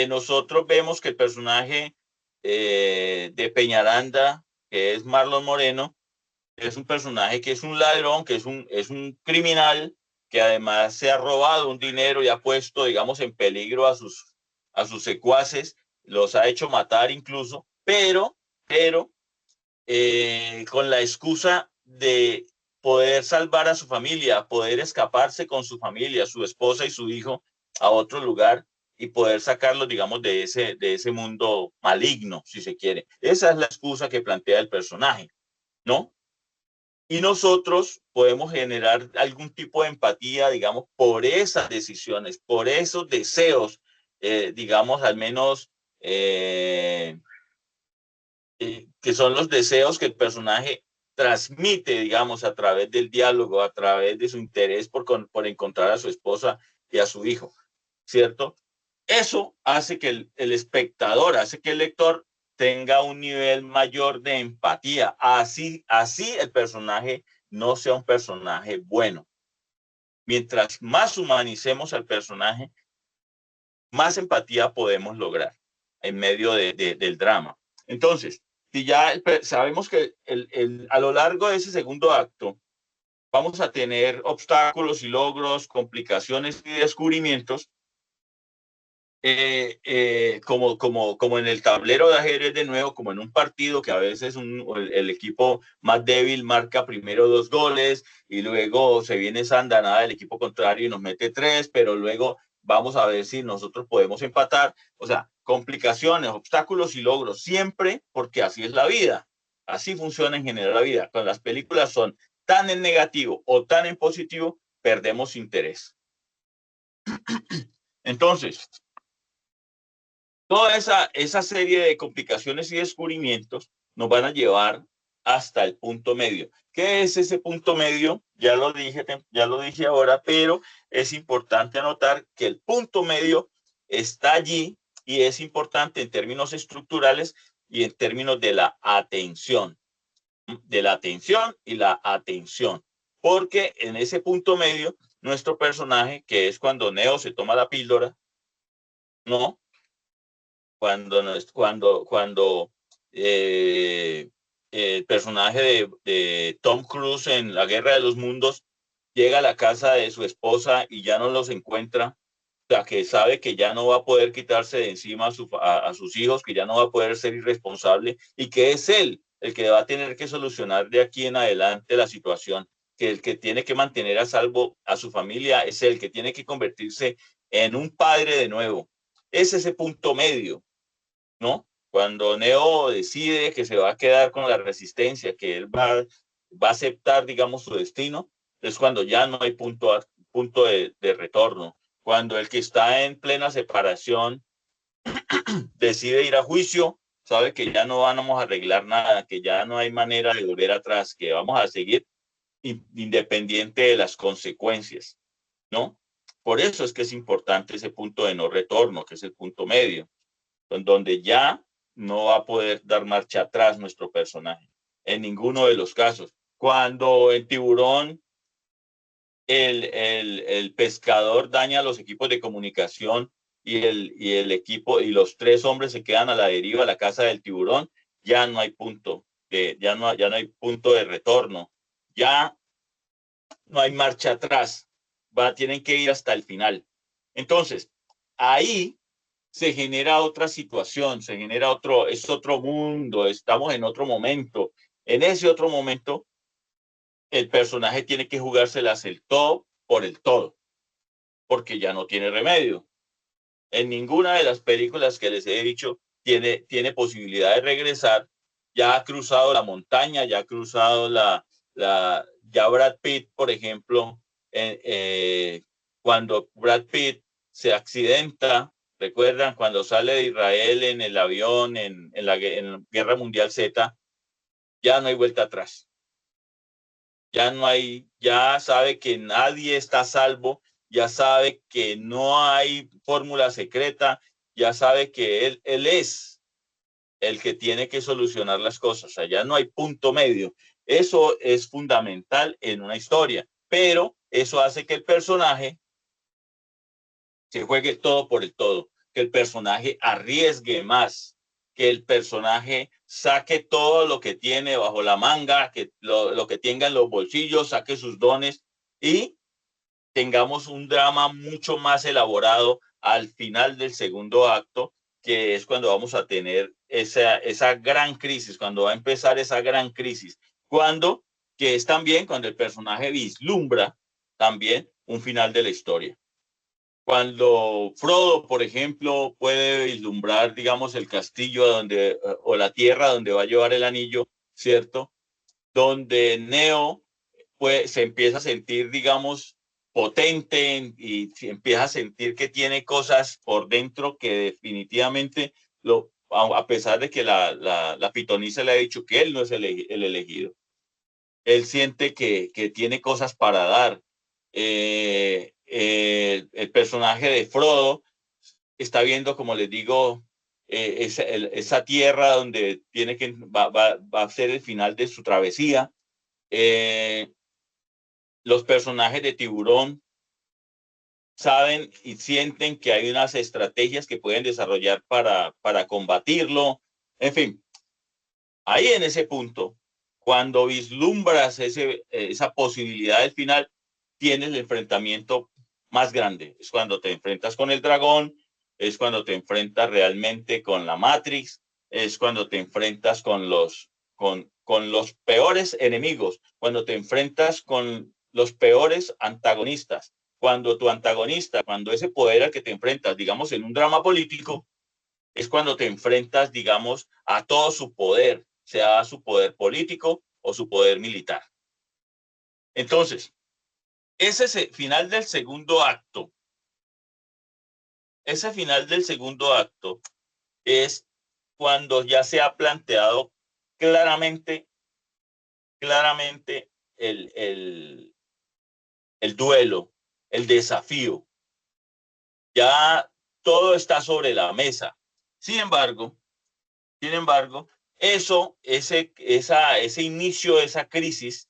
nosotros vemos que el personaje de Peñaranda, que es Marlon Moreno, es un personaje que es un ladrón, que es un criminal, que además se ha robado un dinero y ha puesto, digamos, en peligro a sus secuaces, los ha hecho matar incluso, pero con la excusa de poder salvar a su familia, poder escaparse con su familia, su esposa y su hijo, a otro lugar y poder sacarlos, digamos, de ese mundo maligno, si se quiere. Esa es la excusa que plantea el personaje, ¿no? Y nosotros podemos generar algún tipo de empatía, digamos, por esas decisiones, por esos deseos, digamos, al menos, que son los deseos que el personaje transmite, digamos, a través del diálogo, a través de su interés por encontrar a su esposa y a su hijo, ¿cierto? Eso hace que el espectador, hace que el lector tenga un nivel mayor de empatía. Así el personaje no sea un personaje bueno. Mientras más humanicemos al personaje, más empatía podemos lograr en medio del drama. Entonces, si ya sabemos que a lo largo de ese segundo acto vamos a tener obstáculos y logros, complicaciones y descubrimientos, como en el tablero de ajedrez de nuevo, como en un partido que a veces el equipo más débil marca primero 2 goles y luego se viene esa andanada del equipo contrario y nos mete 3, pero luego vamos a ver si nosotros podemos empatar. O sea, complicaciones, obstáculos y logros, siempre, porque así es la vida. Así funciona en general la vida. Cuando las películas son tan en negativo o tan en positivo, perdemos interés. Entonces, toda esa serie de complicaciones y descubrimientos nos van a llevar hasta el punto medio. ¿Qué es ese punto medio? Ya lo dije ahora, pero es importante anotar que el punto medio está allí y es importante en términos estructurales y en términos de la atención y la atención. Porque en ese punto medio, nuestro personaje, que es cuando Neo se toma la píldora, ¿no? Cuando el personaje de Tom Cruise en La Guerra de los Mundos llega a la casa de su esposa y ya no los encuentra, o sea, que sabe que ya no va a poder quitarse de encima a sus hijos, que ya no va a poder ser irresponsable y que es él el que va a tener que solucionar de aquí en adelante la situación, que el que tiene que mantener a salvo a su familia es él, que tiene que convertirse en un padre de nuevo. Es ese punto medio, ¿no? Cuando Neo decide que se va a quedar con la resistencia, que él va a aceptar, digamos, su destino, es cuando ya no hay punto de retorno. Cuando el que está en plena separación decide ir a juicio, sabe que ya no vamos a arreglar nada, que ya no hay manera de volver atrás, que vamos a seguir independiente de las consecuencias, ¿no? Por eso es que es importante ese punto de no retorno, que es el punto medio, donde ya no va a poder dar marcha atrás nuestro personaje, en ninguno de los casos. Cuando el tiburón, el pescador daña a los equipos de comunicación y el equipo y los 3 hombres se quedan a la deriva a la casa del tiburón, ya no hay punto ya no hay punto de retorno, ya no hay marcha atrás, tienen que ir hasta el final. Entonces, ahí se genera otra situación, es otro mundo, estamos en otro momento. En ese otro momento, el personaje tiene que jugárselas el todo por el todo, porque ya no tiene remedio. En ninguna de las películas que les he dicho tiene posibilidad de regresar. Ya ha cruzado la montaña, ya ha cruzado ya Brad Pitt, por ejemplo, cuando Brad Pitt se accidenta, recuerdan cuando sale de Israel en el avión en la Guerra Mundial Z, ya no hay vuelta atrás. Ya sabe que nadie está a salvo, ya sabe que no hay fórmula secreta, ya sabe que él es el que tiene que solucionar las cosas, o sea, ya no hay punto medio. Eso es fundamental en una historia, pero eso hace que el personaje se juegue todo por el todo, que el personaje arriesgue más, que el personaje saque todo lo que tiene bajo la manga, que lo que tenga en los bolsillos, saque sus dones y tengamos un drama mucho más elaborado al final del segundo acto, que es cuando vamos a tener esa gran crisis, cuando va a empezar esa gran crisis, que es también cuando el personaje vislumbra también un final de la historia. Cuando Frodo, por ejemplo, puede vislumbrar, digamos, el castillo donde, o la tierra donde va a llevar el anillo, ¿cierto? Donde Neo pues, se empieza a sentir, digamos, potente y empieza a sentir que tiene cosas por dentro que definitivamente, a pesar de que la pitonisa le ha dicho que él no es el elegido, él siente que tiene cosas para dar. El personaje de Frodo está viendo, como les digo, esa tierra donde va a ser el final de su travesía. Los personajes de Tiburón saben y sienten que hay unas estrategias que pueden desarrollar para combatirlo. En fin, ahí en ese punto, cuando vislumbras esa posibilidad del final, tienes el enfrentamiento más grande. Es cuando te enfrentas con el dragón, es cuando te enfrentas realmente con la Matrix, es cuando te enfrentas con los peores enemigos, cuando te enfrentas con los peores antagonistas. Cuando tu antagonista, cuando ese poder al que te enfrentas, digamos, en un drama político, es cuando te enfrentas, digamos, a todo su poder, sea su poder político o su poder militar. Entonces, ese final del segundo acto, es cuando ya se ha planteado claramente el duelo, el desafío. Ya todo está sobre la mesa. Sin embargo, ese inicio, esa crisis,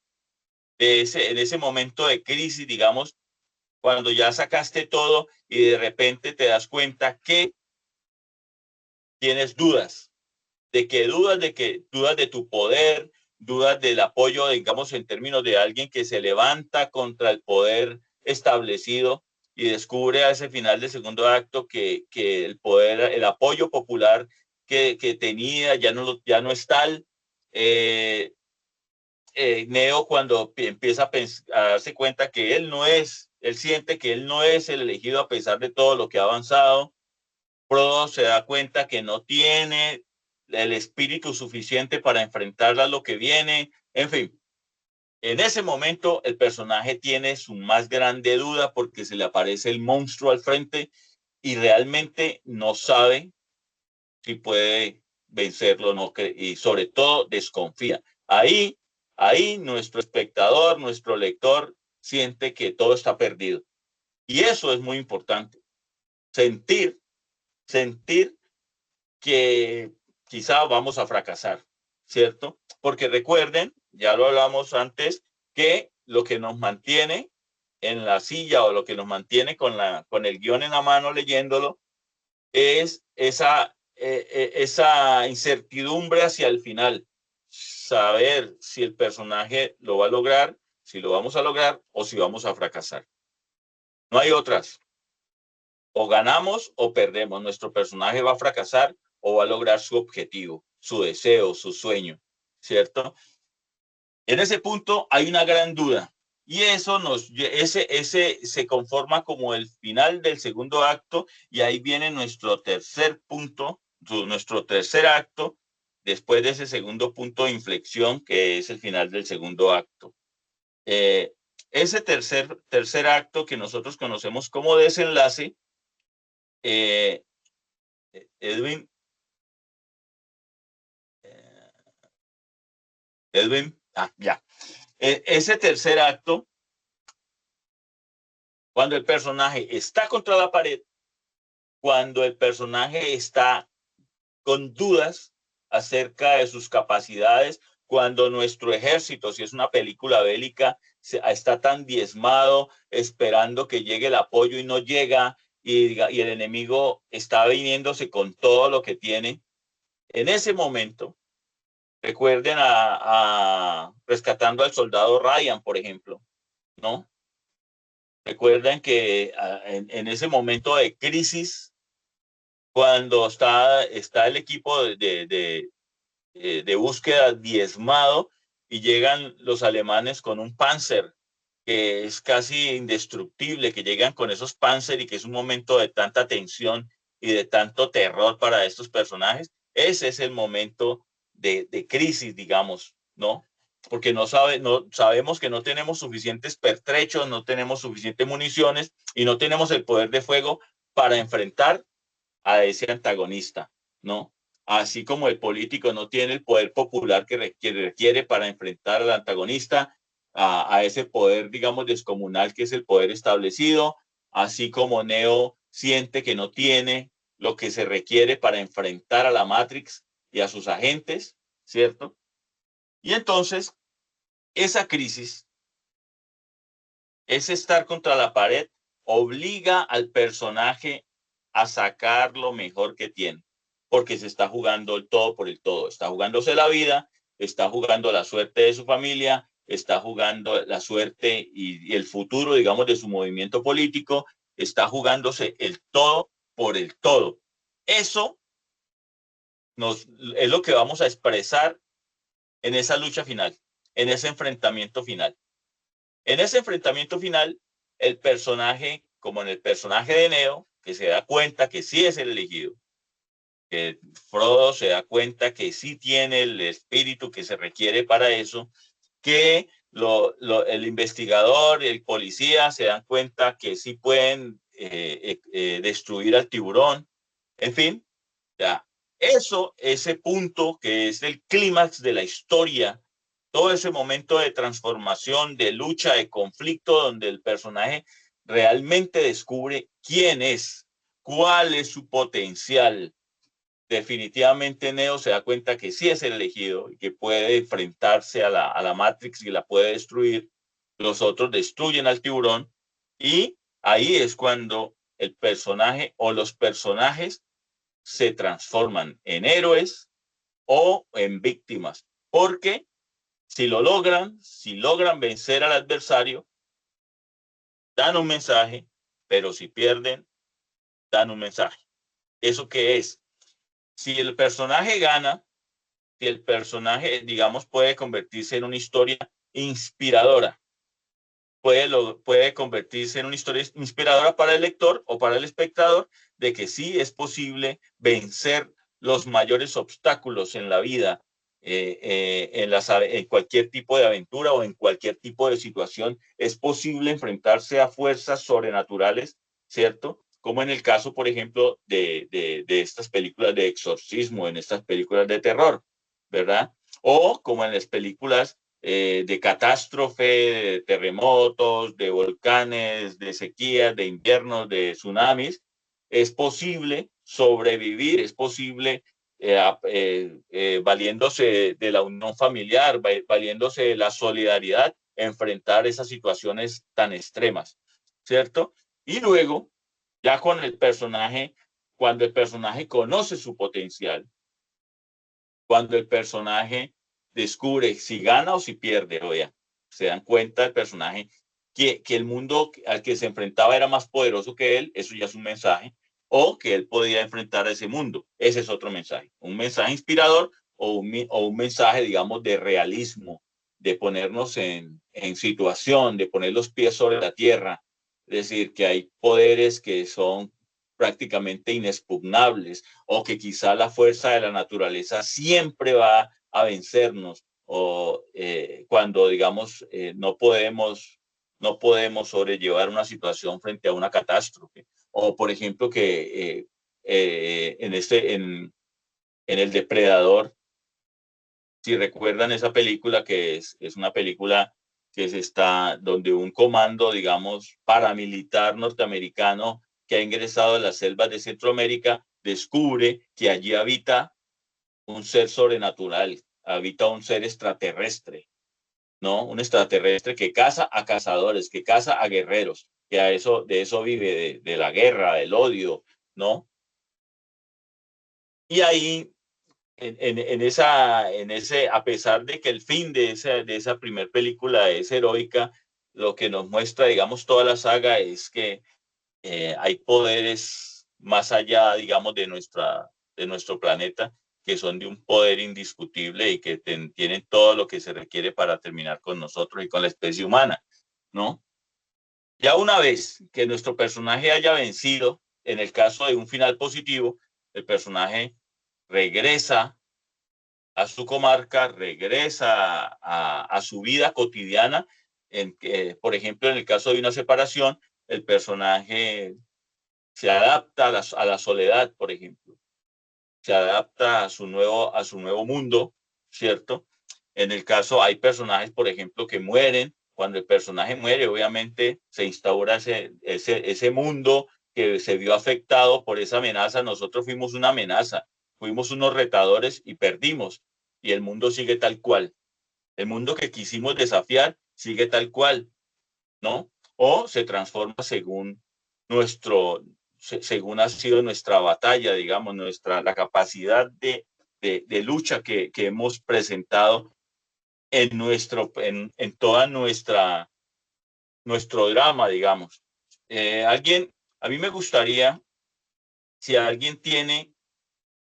en ese momento de crisis, digamos, cuando ya sacaste todo y de repente te das cuenta que tienes dudas de tu poder, dudas del apoyo, digamos, en términos de alguien que se levanta contra el poder establecido y descubre a ese final del segundo acto que el poder, el apoyo popular que tenía ya no es tal. Neo, cuando empieza a darse cuenta que él siente que él no es el elegido a pesar de todo lo que ha avanzado. Frodo se da cuenta que no tiene el espíritu suficiente para enfrentar a lo que viene. En fin, en ese momento el personaje tiene su más grande duda porque se le aparece el monstruo al frente y realmente no sabe si puede vencerlo o no, y sobre todo desconfía. Ahí nuestro espectador, nuestro lector siente que todo está perdido. Y eso es muy importante. Sentir que quizá vamos a fracasar, ¿cierto? Porque recuerden, ya lo hablamos antes, que lo que nos mantiene en la silla o lo que nos mantiene con el guión en la mano leyéndolo es esa incertidumbre hacia el final. Saber si el personaje lo va a lograr, si lo vamos a lograr o si vamos a fracasar. No hay otras. O ganamos o perdemos. Nuestro personaje va a fracasar o va a lograr su objetivo, su deseo, su sueño, ¿cierto? En ese punto hay una gran duda y ese se conforma como el final del segundo acto y ahí viene nuestro tercer punto, nuestro tercer acto después de ese segundo punto de inflexión que es el final del segundo acto. Ese tercer acto que nosotros conocemos como desenlace, Edwin, ya. Ese tercer acto, cuando el personaje está contra la pared, cuando el personaje está con dudas acerca de sus capacidades, cuando nuestro ejército, si es una película bélica, está tan diezmado esperando que llegue el apoyo y no llega, y el enemigo está viniéndose con todo lo que tiene. En ese momento, recuerden a Rescatando al Soldado Ryan, por ejemplo, ¿no? Recuerden que en ese momento de crisis, cuando está el equipo de búsqueda diezmado y llegan los alemanes con un Panzer que es casi indestructible, que llegan con esos Panzer y que es un momento de tanta tensión y de tanto terror para estos personajes, ese es el momento de crisis, digamos, ¿no? Porque no sabemos que no tenemos suficientes pertrechos, no tenemos suficientes municiones y no tenemos el poder de fuego para enfrentar a ese antagonista, ¿no? Así como el político no tiene el poder popular que requiere para enfrentar al antagonista, a ese poder, digamos, descomunal que es el poder establecido, así como Neo siente que no tiene lo que se requiere para enfrentar a la Matrix y a sus agentes, ¿cierto? Y entonces, esa crisis, ese estar contra la pared, obliga al personaje a sacar lo mejor que tiene, porque se está jugando el todo por el todo, está jugándose la vida, está jugando la suerte de su familia, está jugando la suerte y el futuro, digamos, de su movimiento político, está jugándose el todo por el todo. Eso es lo que vamos a expresar en esa lucha final, en ese enfrentamiento final. En ese enfrentamiento final, el personaje, como en el personaje de Neo, que se da cuenta que sí es el elegido, que Frodo se da cuenta que sí tiene el espíritu que se requiere para eso, que el investigador y el policía se dan cuenta que sí pueden destruir al tiburón, en fin, ya. Eso, ese punto que es el clímax de la historia, todo ese momento de transformación, de lucha, de conflicto, donde el personaje realmente descubre quién es, cuál es su potencial. Definitivamente Neo se da cuenta que sí es el elegido y que puede enfrentarse a la Matrix y la puede destruir. Los otros destruyen al tiburón y ahí es cuando el personaje o los personajes se transforman en héroes o en víctimas, porque si logran vencer al adversario, dan un mensaje, pero si pierden, dan un mensaje. ¿Eso qué es? Si el personaje gana, si el personaje, digamos, puede convertirse en una historia inspiradora, puede convertirse en una historia inspiradora para el lector o para el espectador de que sí es posible vencer los mayores obstáculos en la vida, en cualquier tipo de aventura o en cualquier tipo de situación. Es posible enfrentarse a fuerzas sobrenaturales, ¿cierto? Como en el caso, por ejemplo, de estas películas de exorcismo, en estas películas de terror, ¿verdad? O como en las películas de catástrofe, de terremotos, de volcanes, de sequías, de inviernos, de tsunamis. Es posible sobrevivir, es posible valiéndose de la unión familiar, valiéndose de la solidaridad, enfrentar esas situaciones tan extremas, ¿cierto? Y luego, ya con el personaje, cuando el personaje conoce su potencial, cuando el personaje descubre si gana o si pierde, oye, se dan cuenta el personaje que el mundo al que se enfrentaba era más poderoso que él, eso ya es un mensaje, o que él podía enfrentar a ese mundo, ese es otro mensaje, un mensaje inspirador o un mensaje, digamos, de realismo, de ponernos en situación, de poner los pies sobre la tierra, es decir, que hay poderes que son prácticamente inexpugnables o que quizá la fuerza de la naturaleza siempre va a vencernos o cuando digamos no podemos sobrellevar una situación frente a una catástrofe o por ejemplo que en el Depredador, si recuerdan esa película que es una película que donde un comando, digamos, paramilitar norteamericano que ha ingresado a las selvas de Centroamérica descubre que allí habita un ser sobrenatural, habita un ser extraterrestre, ¿no? Un extraterrestre que caza a cazadores, que caza a guerreros, que de eso vive, de la guerra, del odio, ¿no? Y ahí a pesar de que el fin de esa primer película es heroica, lo que nos muestra, digamos, toda la saga es que hay poderes más allá, digamos, de nuestro planeta, que son de un poder indiscutible y que tienen todo lo que se requiere para terminar con nosotros y con la especie humana. ¿no? Ya una vez que nuestro personaje haya vencido, en el caso de un final positivo, el personaje regresa a su comarca, regresa a su vida cotidiana, por ejemplo, en el caso de una separación, el personaje se adapta a la soledad, por ejemplo, se adapta a su nuevo mundo, ¿cierto? En el caso, hay personajes, por ejemplo, que mueren. Cuando el personaje muere, obviamente se instaura ese mundo que se vio afectado por esa amenaza. Nosotros fuimos una amenaza, fuimos unos retadores y perdimos. Y el mundo sigue tal cual. El mundo que quisimos desafiar sigue tal cual, ¿no? O se transforma según ha sido nuestra batalla, digamos, la capacidad de lucha que hemos presentado en toda nuestro drama, digamos. A mí me gustaría, si alguien tiene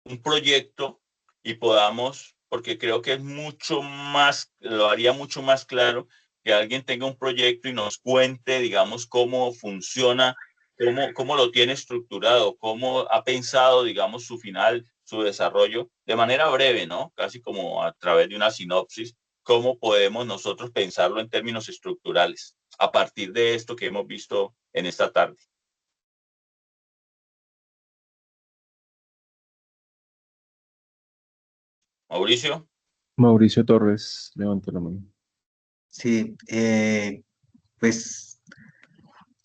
un proyecto y podamos, porque creo que lo haría mucho más claro que alguien tenga un proyecto y nos cuente, digamos, cómo funciona, cómo lo tiene estructurado, cómo ha pensado, digamos, su final, su desarrollo, de manera breve, ¿no? Casi como a través de una sinopsis, cómo podemos nosotros pensarlo en términos estructurales, a partir de esto que hemos visto en esta tarde. Mauricio. Mauricio Torres, levanta la mano. Sí, pues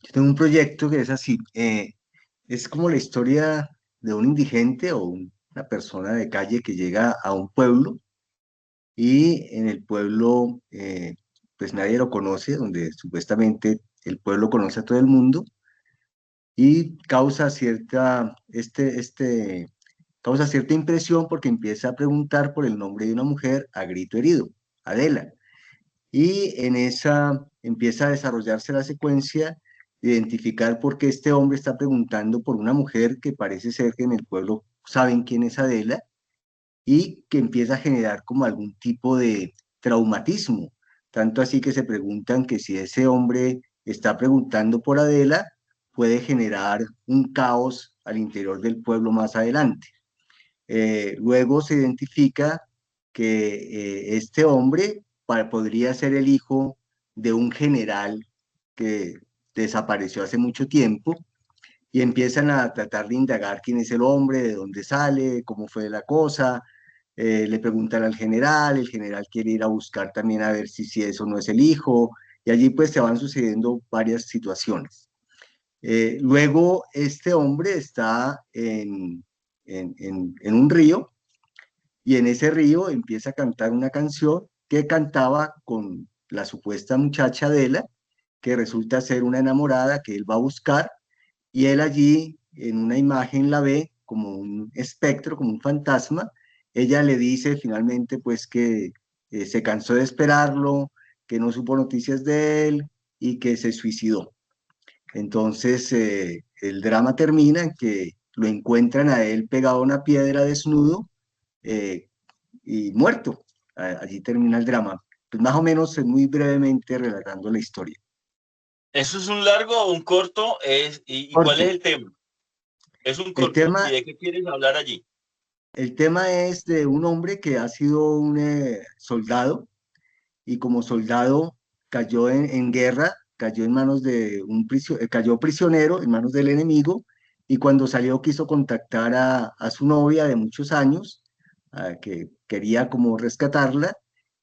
yo tengo un proyecto que es así, es como la historia de un indigente o una persona de calle que llega a un pueblo y en el pueblo pues nadie lo conoce, donde supuestamente el pueblo conoce a todo el mundo y causa cierta impresión porque empieza a preguntar por el nombre de una mujer a grito herido, Adela. Y en esa empieza a desarrollarse la secuencia de identificar por qué este hombre está preguntando por una mujer que parece ser que en el pueblo saben quién es Adela y que empieza a generar como algún tipo de traumatismo. Tanto así que se preguntan que si ese hombre está preguntando por Adela, puede generar un caos al interior del pueblo más adelante. Luego se identifica que este hombre podría ser el hijo de un general que desapareció hace mucho tiempo y empiezan a tratar de indagar quién es el hombre, de dónde sale, cómo fue la cosa. Le preguntan al general, el general quiere ir a buscar también a ver si eso no es el hijo, y allí pues se van sucediendo varias situaciones. Luego este hombre está en un río y en ese río empieza a cantar una canción que cantaba con la supuesta muchacha Adela, que resulta ser una enamorada que él va a buscar y él allí en una imagen la ve como un espectro, como un fantasma. Ella le dice finalmente pues que se cansó de esperarlo, que no supo noticias de él y que se suicidó. Entonces el drama termina en que lo encuentran a él pegado a una piedra desnudo eh, y muerto. Allí termina el drama. Pues más o menos muy brevemente relatando la historia. ¿Eso es un largo o un corto? ¿Y cuál es Corto. el tema? Es un El corto. ¿Y tema, de qué quieres hablar allí? el tema es de un hombre que ha sido un soldado y como soldado cayó en guerra, cayó en manos de cayó prisionero en manos del enemigo y cuando salió quiso contactar a su novia de muchos años, que quería como rescatarla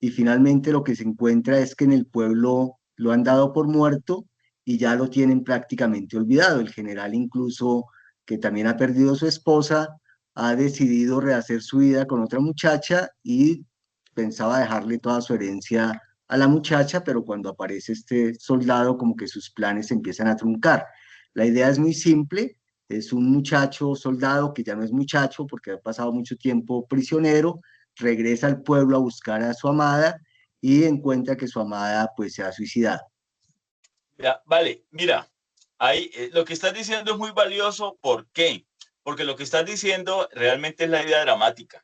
y finalmente lo que se encuentra es que en el pueblo lo han dado por muerto y ya lo tienen prácticamente olvidado. El general incluso, que también ha perdido a su esposa, ha decidido rehacer su vida con otra muchacha y pensaba dejarle toda su herencia a la muchacha, pero cuando aparece este soldado como que sus planes se empiezan a truncar. La idea es muy simple, es un muchacho soldado que ya no es muchacho porque ha pasado mucho tiempo prisionero, regresa al pueblo a buscar a su amada y encuentra que su amada pues se ha suicidado. Ya, vale, mira, lo que estás diciendo es muy valioso. ¿Por qué? Porque lo que estás diciendo realmente es la idea dramática.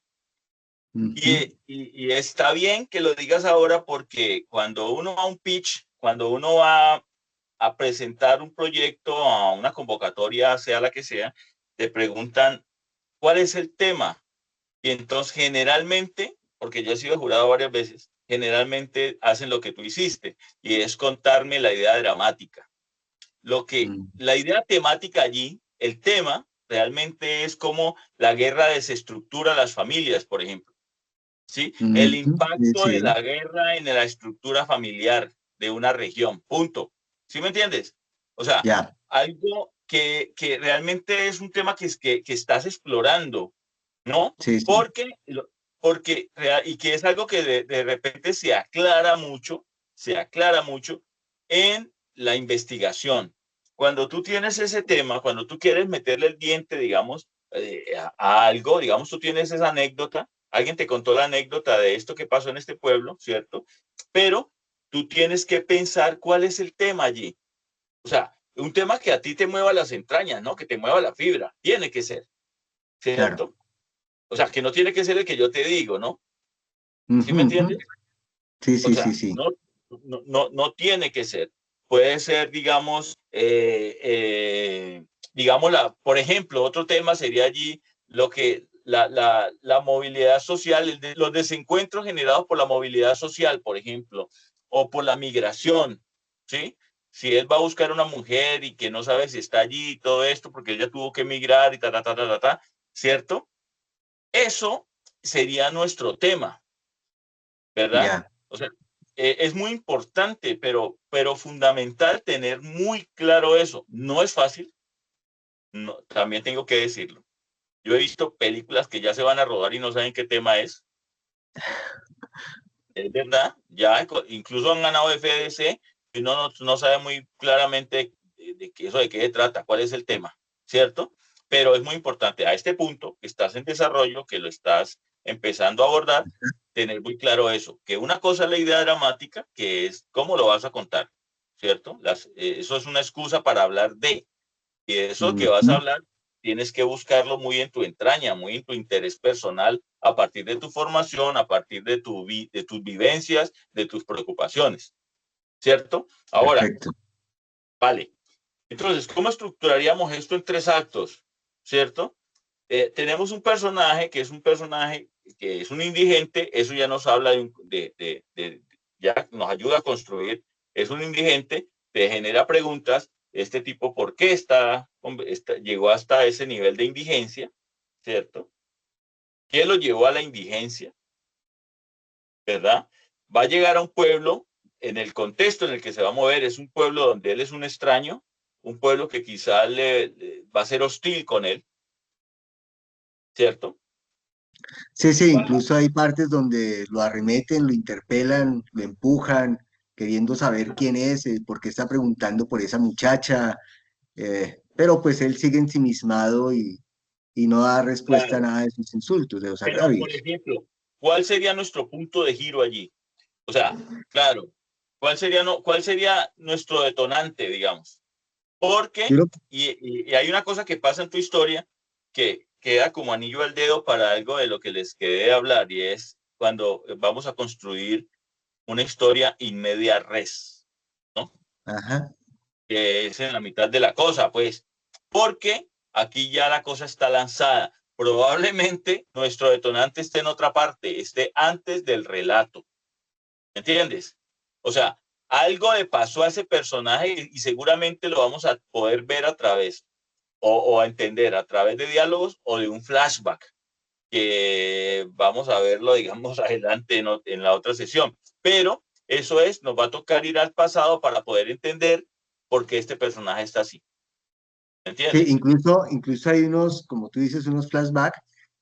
Uh -huh. Y está bien que lo digas ahora porque cuando uno va a un pitch, cuando uno va a presentar un proyecto a una convocatoria, sea la que sea, te preguntan cuál es el tema. Y entonces generalmente, porque yo he sido jurado varias veces, generalmente hacen lo que tú hiciste y es contarme la idea dramática. La idea temática allí, el tema realmente es cómo la guerra desestructura las familias, por ejemplo. ¿Sí? El impacto de Sí, la guerra en la estructura familiar de una región, punto. ¿Sí me entiendes? O sea, ya, algo que realmente es un tema que estás explorando, ¿no? sí, sí, Porque, y que es algo que de repente se aclara mucho en la investigación. Cuando tú tienes ese tema, cuando tú quieres meterle el diente, digamos, a algo, digamos, tú tienes esa anécdota, alguien te contó la anécdota de esto que pasó en este pueblo, ¿cierto? Pero tú tienes que pensar cuál es el tema allí. O sea, un tema que a ti te mueva las entrañas, ¿no? Que te mueva la fibra. Tiene que ser, claro. ¿cierto? O sea, que no tiene que ser el que yo te digo, ¿no? ¿Sí Ujú, me ujú. entiendes? Sí, O sí, sí, sea, sí. no tiene que ser. Puede ser, digamos, digamos, por ejemplo, otro tema sería allí lo que la movilidad social, los desencuentros generados por la movilidad social, por ejemplo, o por la migración, ¿sí? Si él va a buscar una mujer y que no sabe si está allí y todo esto, porque ella tuvo que emigrar y ¿cierto? Eso sería nuestro tema, ¿verdad? Ya. O sea, es muy importante, pero fundamental tener muy claro eso. No es fácil, no, también tengo que decirlo. Yo he visto películas que ya se van a rodar y no saben qué tema es verdad, ya incluso han ganado FDC y uno no sabe muy claramente de qué se trata, cuál es el tema, ¿cierto? Pero es muy importante a este punto que estás en desarrollo, que lo estás empezando a abordar, tener muy claro eso, que una cosa es la idea dramática, que es cómo lo vas a contar, ¿cierto? Eso es una excusa para hablar de, y eso que vas a Ujú. hablar, tienes que buscarlo muy en tu entraña, muy en tu interés personal, a partir de tu formación, a partir de tus vivencias, de tus preocupaciones, ¿cierto? Ahora, Perfecto. vale. Entonces, ¿cómo estructuraríamos esto en 3 actos? ¿Cierto? Tenemos un personaje que es un personaje que es un indigente, eso ya nos habla ya nos ayuda a construir, es un indigente, te genera preguntas, este tipo, ¿por qué llegó hasta ese nivel de indigencia? ¿Cierto? ¿Qué lo llevó a la indigencia? ¿Verdad? Va a llegar a un pueblo, en el contexto en el que se va a mover, es un pueblo donde él es un extraño, un pueblo que quizás va a ser hostil con él, ¿cierto? Sí, sí, incluso hay partes donde lo arremeten, lo interpelan, lo empujan, queriendo saber quién es, por qué está preguntando por esa muchacha, pero pues él sigue ensimismado y no da respuesta a Claro. nada de sus insultos, de los Pero, por agravios. ejemplo, ¿cuál sería nuestro punto de giro allí? O sea, claro, ¿cuál sería nuestro detonante, digamos? Yo Porque, lo- y hay una cosa que pasa en tu historia que queda como anillo al dedo para algo de lo que les quedé hablar, y es cuando vamos a construir una historia in media res, ¿no? Ajá. Que es en la mitad de la cosa, pues, porque aquí ya la cosa está lanzada. Probablemente nuestro detonante esté en otra parte, esté antes del relato. ¿Entiendes? O sea, algo le pasó a ese personaje y seguramente lo vamos a poder ver a través o a entender a través de diálogos o de un flashback que vamos a verlo, digamos, adelante en la otra sesión. Pero eso nos va a tocar ir al pasado para poder entender por qué este personaje está así. Sí, ¿Entiendes? incluso hay unos, como tú dices, unos flashbacks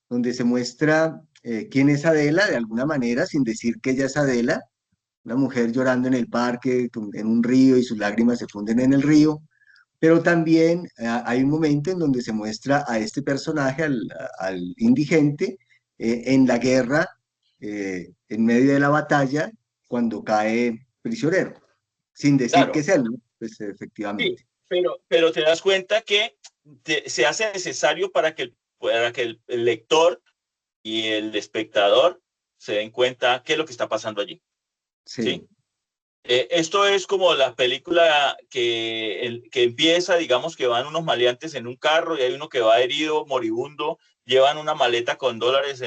donde se muestra quién es Adela de alguna manera, sin decir que ella es Adela, una mujer llorando en el parque, en un río y sus lágrimas se funden en el río. Pero también hay un momento en donde se muestra a este personaje, al indigente, en la guerra, en medio de la batalla, cuando cae prisionero, sin decir que Claro, es él, ¿no? Pues sí, efectivamente. pero te das cuenta que se hace necesario para que el lector y el espectador se den cuenta qué es lo que está pasando allí, Sí, ¿sí? Esto es como la película que empieza, digamos que van unos maleantes en un carro y hay uno que va herido, moribundo, llevan una maleta con dólares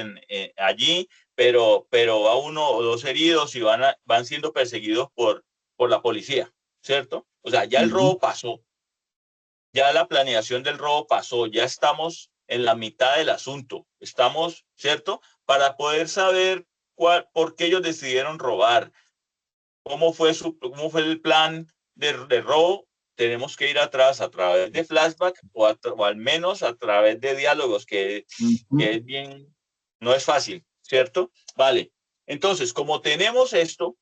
allí, pero va uno o dos heridos y van siendo perseguidos por la policía, ¿cierto? O sea, ya el Ujú. robo pasó, ya la planeación del robo pasó, ya estamos en la mitad del asunto, estamos, ¿cierto? Para poder saber por qué ellos decidieron robar, cómo fue el plan de robo. Tenemos que ir atrás a través de flashback o al menos a través de diálogos, Ujú. que es bien, no es fácil, ¿cierto? Vale. Entonces, como tenemos esto,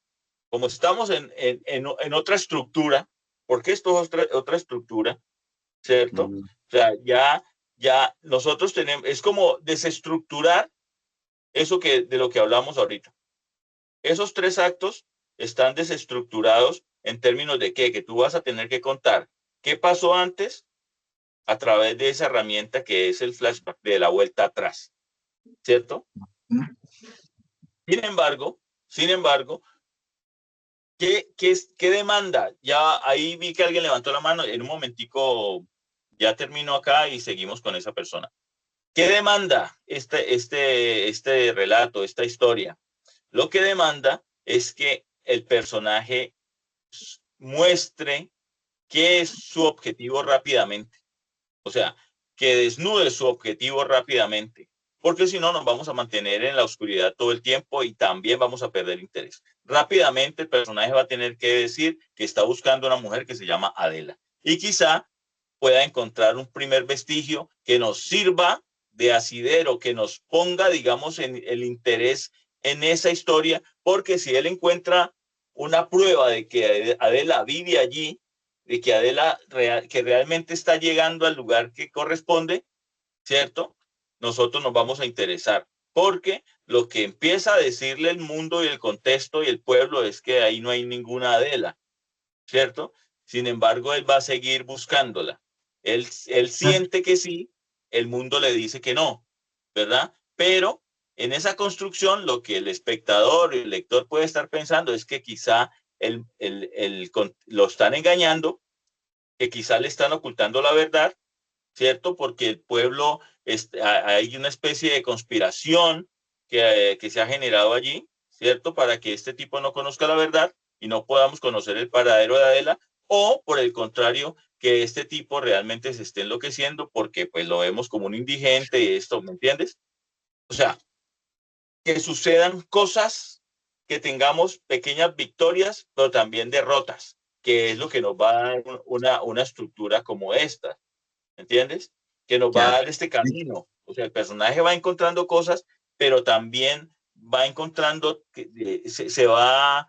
como estamos en otra estructura, porque esto es otra estructura, ¿cierto? Ujú. O sea, ya nosotros tenemos, es como desestructurar eso de lo que hablamos ahorita. Esos tres actos están desestructurados en términos de qué, que tú vas a tener que contar qué pasó antes a través de esa herramienta que es el flashback de la vuelta atrás, ¿cierto? Sin embargo, ¿qué demanda? Ya ahí vi que alguien levantó la mano, en un momentico ya termino acá y seguimos con esa persona. ¿Qué demanda este relato, esta historia? Lo que demanda es que el personaje muestre qué es su objetivo rápidamente. O sea, que desnude su objetivo rápidamente, porque si no nos vamos a mantener en la oscuridad todo el tiempo y también vamos a perder interés. Rápidamente el personaje va a tener que decir que está buscando una mujer que se llama Adela y quizá pueda encontrar un primer vestigio que nos sirva de asidero, que nos ponga, digamos, en el interés en esa historia, porque si él encuentra una prueba de que Adela vive allí, de que Adela que realmente está llegando al lugar que corresponde, ¿cierto? Nosotros nos vamos a interesar, porque lo que empieza a decirle el mundo y el contexto y el pueblo es que ahí no hay ninguna Adela, ¿cierto? Sin embargo, él va a seguir buscándola. Él siente que sí, el mundo le dice que no, ¿verdad? Pero en esa construcción, lo que el espectador y el lector puede estar pensando es que quizá lo están engañando, que quizá le están ocultando la verdad, ¿cierto? Porque el pueblo, hay una especie de conspiración que se ha generado allí, ¿cierto? Para que este tipo no conozca la verdad y no podamos conocer el paradero de Adela, o por el contrario, que este tipo realmente se esté enloqueciendo porque pues lo vemos como un indigente y esto, ¿me entiendes? O sea, que sucedan cosas, que tengamos pequeñas victorias, pero también derrotas, que es lo que nos va a dar una estructura como esta, ¿entiendes? Que nos va a Ya. dar este camino. O sea, el personaje va encontrando cosas, pero también va encontrando, se va,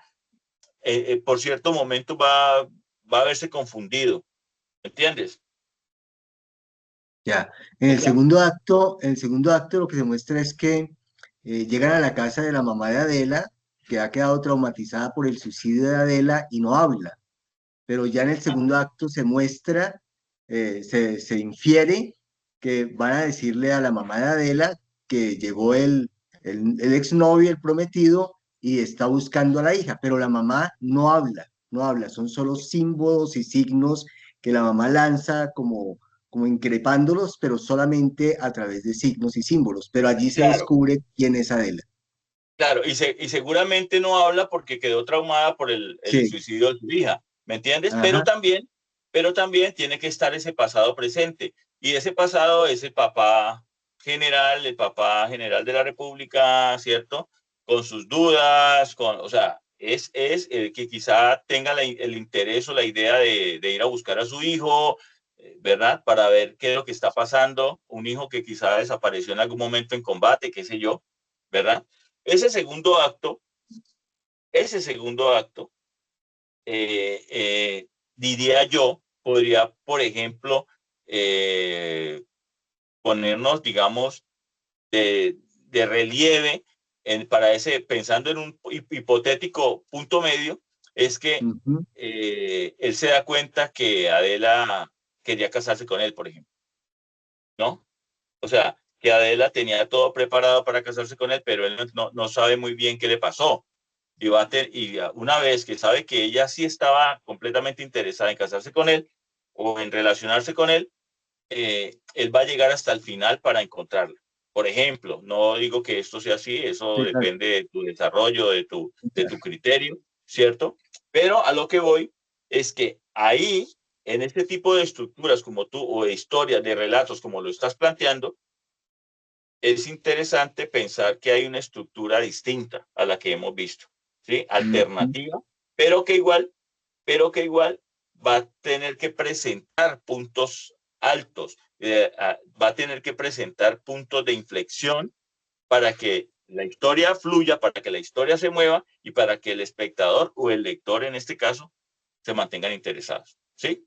por cierto momento va a verse confundido, ¿entiendes? Ya. O sea, En el segundo acto lo que se muestra es que llegan a la casa de la mamá de Adela, que ha quedado traumatizada por el suicidio de Adela y no habla. Pero ya en el segundo acto se muestra, se infiere que van a decirle a la mamá de Adela que llegó el exnovio, el prometido, y está buscando a la hija, pero la mamá no habla, no habla, son solo símbolos y signos que la mamá lanza como increpándolos, pero solamente a través de signos y símbolos, pero allí se claro, descubre quién es Adela. claro, y seguramente no habla porque quedó traumada por el Sí, suicidio de su hija, ¿me entiendes? ajá, Pero también tiene que estar ese pasado presente. Y ese pasado es el papá general de la República, ¿cierto? Con sus dudas, o sea, es el que quizá tenga el interés o la idea de ir a buscar a su hijo, ¿verdad? Para ver qué es lo que está pasando. Un hijo que quizá desapareció en algún momento en combate, qué sé yo, ¿verdad? Ese segundo acto, ese segundo acto, eh, eh, diría yo, podría, por ejemplo, eh, ponernos, digamos, de relieve pensando en un hipotético punto medio, es que ujú, él se da cuenta que Adela quería casarse con él, por ejemplo, ¿no? O sea, que Adela tenía todo preparado para casarse con él, pero él no sabe muy bien qué le pasó. y una vez que sabe que ella sí estaba completamente interesada en casarse con él o en relacionarse con él, él va a llegar hasta el final para encontrarla. Por ejemplo, no digo que esto sea así, eso Sí, claro. depende de tu desarrollo, de tu criterio, ¿cierto? Pero a lo que voy es que ahí, en este tipo de estructuras como tú, o de historias, de relatos como lo estás planteando, es interesante pensar que hay una estructura distinta a la que hemos visto, ¿sí? Alternativa, pero que igual va a tener que presentar puntos altos, va a tener que presentar puntos de inflexión para que la historia fluya, para que la historia se mueva y para que el espectador o el lector, en este caso, se mantengan interesados. ¿Sí?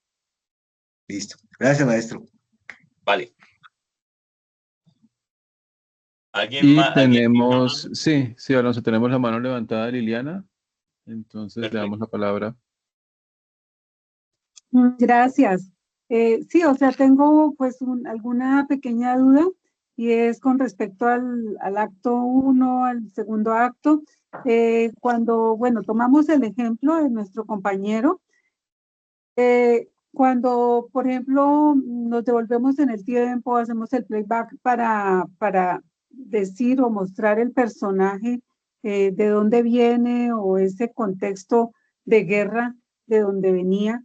Listo. Gracias, maestro. Vale. ¿Alguien Y más? ¿Alguien tiene una tenemos, mano? sí, Alonso, tenemos la mano levantada de Liliana. Entonces le damos Perfecto. la palabra. Gracias. Sí, o sea, tengo pues alguna pequeña duda y es con respecto al acto 1, al segundo acto. Cuando, bueno, tomamos el ejemplo de nuestro compañero, cuando, por ejemplo, nos devolvemos en el tiempo, hacemos el playback para decir o mostrar el personaje, de dónde viene o ese contexto de guerra de donde venía.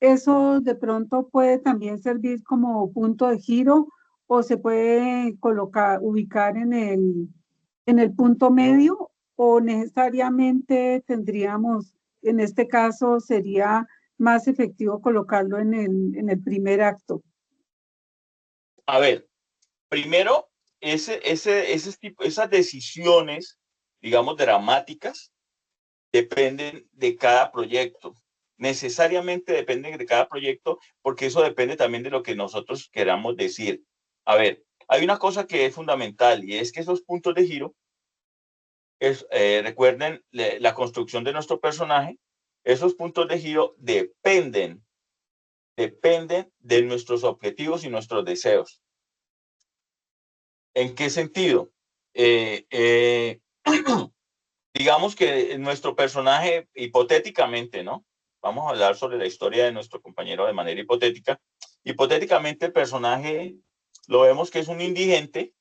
Eso de pronto puede también servir como punto de giro o se puede ubicar en el punto medio o necesariamente tendríamos, en este caso sería más efectivo colocarlo en el primer acto. A ver, primero, esas decisiones, digamos, dramáticas, dependen de cada proyecto. Necesariamente dependen de cada proyecto, porque eso depende también de lo que nosotros queramos decir. A ver, hay una cosa que es fundamental y es que esos puntos de giro, recuerden la construcción de nuestro personaje, esos puntos de giro dependen de nuestros objetivos y nuestros deseos. ¿En qué sentido? Digamos que nuestro personaje, hipotéticamente, ¿no? Vamos a hablar sobre la historia de nuestro compañero de manera hipotética. Hipotéticamente, el personaje lo vemos que es un indigente,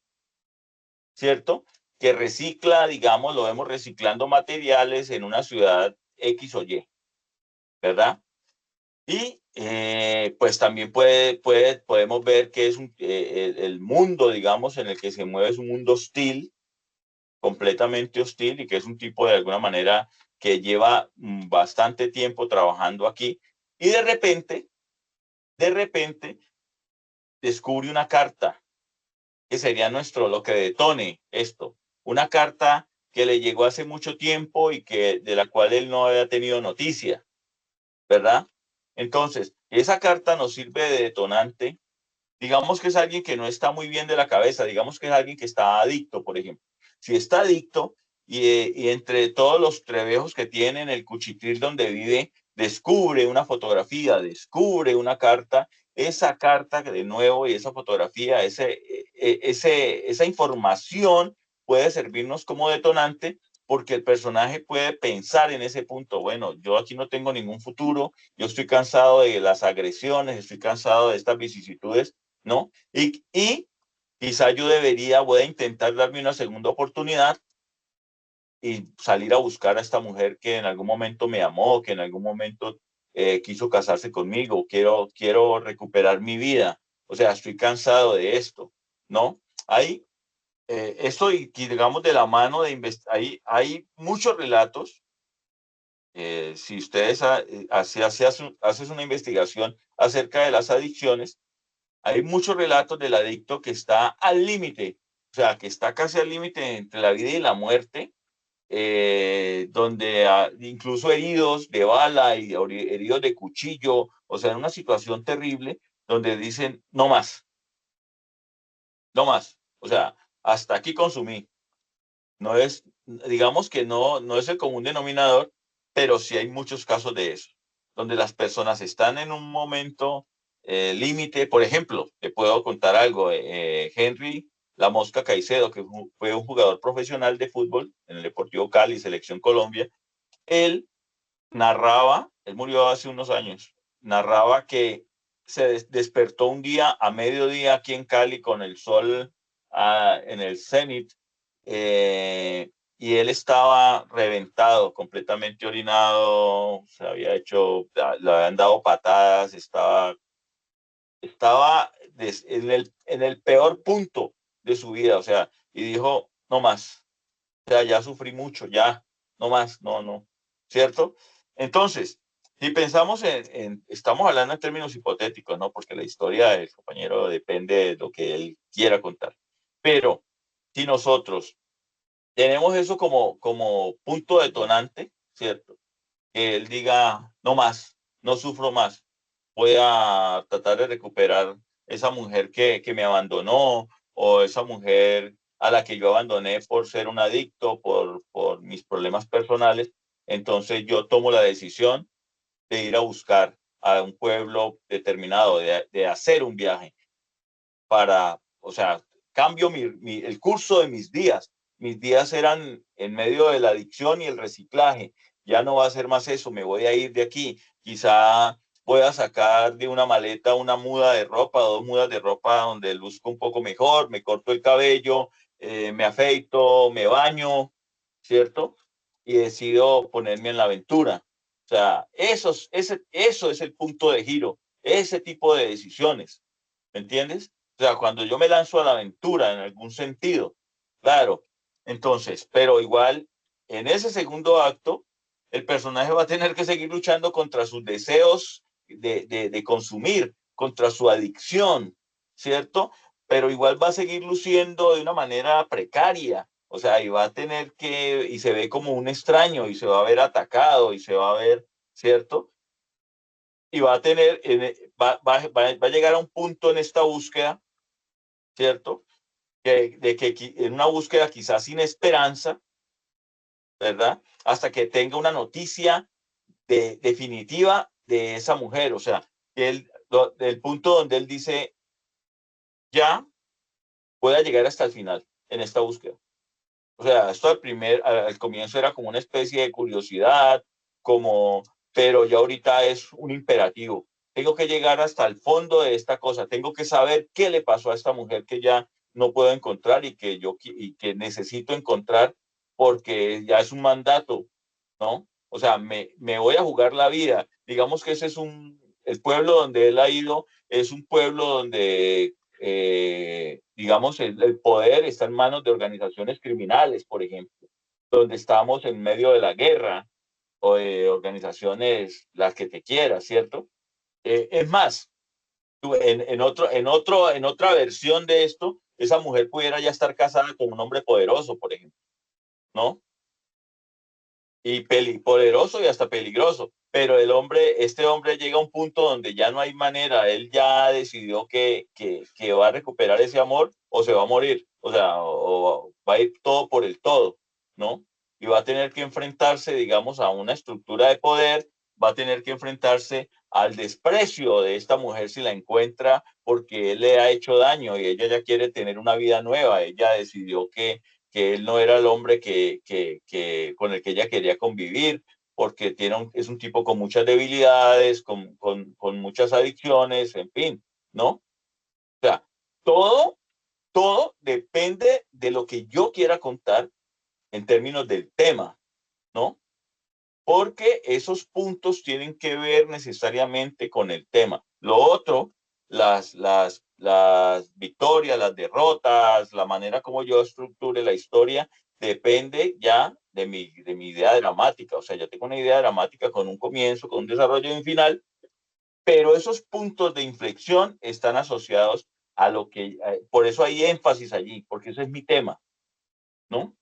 ¿cierto? Que recicla, digamos, lo vemos reciclando materiales en una ciudad X o Y, ¿verdad? Y pues también podemos ver que es el mundo, digamos, en el que se mueve es un mundo hostil, completamente hostil, y que es un tipo de alguna manera que lleva bastante tiempo trabajando aquí y de repente descubre una carta que sería lo que detone esto, una carta que le llegó hace mucho tiempo y de la cual él no había tenido noticia, ¿verdad? Entonces, esa carta nos sirve de detonante. Digamos que es alguien que no está muy bien de la cabeza, digamos que es alguien que está adicto, por ejemplo. Si está adicto y entre todos los trebejos que tiene en el cuchitril donde vive, descubre una fotografía, descubre una carta, esa carta de nuevo y esa fotografía, esa información puede servirnos como detonante porque el personaje puede pensar en ese punto, bueno, yo aquí no tengo ningún futuro, yo estoy cansado de las agresiones, estoy cansado de estas vicisitudes, ¿no? Y quizá voy a intentar darme una segunda oportunidad y salir a buscar a esta mujer que en algún momento me amó, que en algún momento quiso casarse conmigo, quiero recuperar mi vida, o sea, estoy cansado de esto, ¿no? Esto y digamos de la mano hay muchos relatos. Si ustedes haces una investigación acerca de las adicciones, hay muchos relatos del adicto que está al límite, o sea, que está casi al límite entre la vida y la muerte, donde incluso heridos de bala y heridos de cuchillo, o sea, en una situación terrible, donde dicen, no más, no más, o sea, hasta aquí consumí. No es, digamos que no es el común denominador, pero sí hay muchos casos de eso, donde las personas están en un momento límite. Por ejemplo, te puedo contar algo. Henry La Mosca Caicedo, que fue un jugador profesional de fútbol en el Deportivo Cali, Selección Colombia. Él narraba, él murió hace unos años, narraba que se despertó un día a mediodía aquí en Cali con el sol en el cenit, y él estaba reventado, completamente orinado, se había hecho, le habían dado patadas, estaba en el peor punto de su vida, o sea, y dijo, no más, o sea, ya sufrí mucho, ya, no más, no, ¿cierto? Entonces, si pensamos estamos hablando en términos hipotéticos, ¿no? Porque la historia del compañero depende de lo que él quiera contar. Pero si nosotros tenemos eso como punto detonante, ¿cierto? Que él diga, no más, no sufro más, voy a tratar de recuperar esa mujer que me abandonó, o esa mujer a la que yo abandoné por ser un adicto, por mis problemas personales. Entonces yo tomo la decisión de ir a buscar a un pueblo determinado, de hacer un viaje o sea, cambio el curso de mis días. Mis días eran en medio de la adicción y el reciclaje. Ya no va a ser más eso, me voy a ir de aquí. Quizá voy a sacar de una maleta una muda de ropa, 2 mudas de ropa donde luzco un poco mejor, me corto el cabello, me afeito, me baño, ¿cierto? Y decido ponerme en la aventura. O sea, eso es el punto de giro, ese tipo de decisiones, ¿me entiendes? O sea, cuando yo me lanzo a la aventura en algún sentido, claro. Entonces, pero igual, en ese segundo acto, el personaje va a tener que seguir luchando contra sus deseos de consumir, contra su adicción, ¿cierto? Pero igual va a seguir luciendo de una manera precaria, o sea, y va a tener y se ve como un extraño, y se va a ver atacado, y se va a ver, ¿cierto? Y va a tener, va a llegar a un punto en esta búsqueda, ¿cierto? De que en una búsqueda quizás sin esperanza, ¿verdad? Hasta que tenga una noticia definitiva de esa mujer, o sea, el punto donde él dice, ya pueda llegar hasta el final en esta búsqueda. O sea, esto al comienzo era como una especie de curiosidad, pero ya ahorita es un imperativo. Tengo que llegar hasta el fondo de esta cosa, tengo que saber qué le pasó a esta mujer que ya no puedo encontrar y que necesito encontrar porque ya es un mandato, ¿no? O sea, me voy a jugar la vida. Digamos que el pueblo donde él ha ido es un pueblo donde digamos, el poder está en manos de organizaciones criminales, por ejemplo, donde estamos en medio de la guerra o de organizaciones, las que te quieras, ¿cierto? Es más, en otra versión de esto, esa mujer pudiera ya estar casada con un hombre poderoso, por ejemplo, ¿no? Y poderoso y hasta peligroso. Pero este hombre llega a un punto donde ya no hay manera, él ya decidió que va a recuperar ese amor o se va a morir, o sea, o va a ir todo por el todo, ¿no? Y va a tener que enfrentarse, digamos, a una estructura de poder, va a tener que enfrentarse al desprecio de esta mujer si la encuentra porque él le ha hecho daño y ella ya quiere tener una vida nueva, ella decidió que él no era el hombre con el que ella quería convivir, porque es un tipo con muchas debilidades, con muchas adicciones, en fin, ¿no? O sea, todo depende de lo que yo quiera contar en términos del tema, ¿no? Porque esos puntos tienen que ver necesariamente con el tema. Lo otro, las victorias, las derrotas, la manera como yo estructure la historia, depende ya de mi idea dramática. O sea, yo tengo una idea dramática con un comienzo, con un desarrollo y un final, pero esos puntos de inflexión están asociados a por eso hay énfasis allí, porque ese es mi tema, ¿no?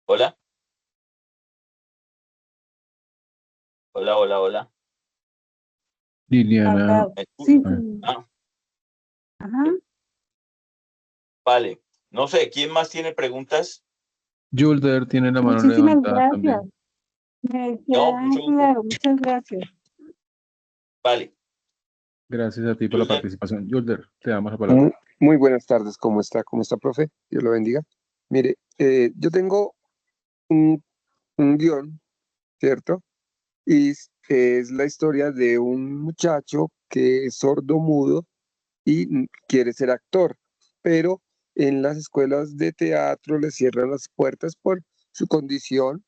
Hola, hola, hola, hola. Liliana, Sí, Ah, ajá. vale. No sé, ¿quién más tiene preguntas? Julder tiene la mano Muchísimas levantada gracias. también. Me No, queda mucho gusto. claro. Muchas gracias. Vale. Gracias a ti por la Julder, participación. Yulder, te damos la palabra. Muy buenas tardes, ¿cómo está? ¿Cómo está, profe? Dios lo bendiga. Mire, yo tengo un, un guión, ¿cierto? Y es la historia de un muchacho que es sordo-mudo y quiere ser actor, pero en las escuelas de teatro le cierran las puertas por su condición.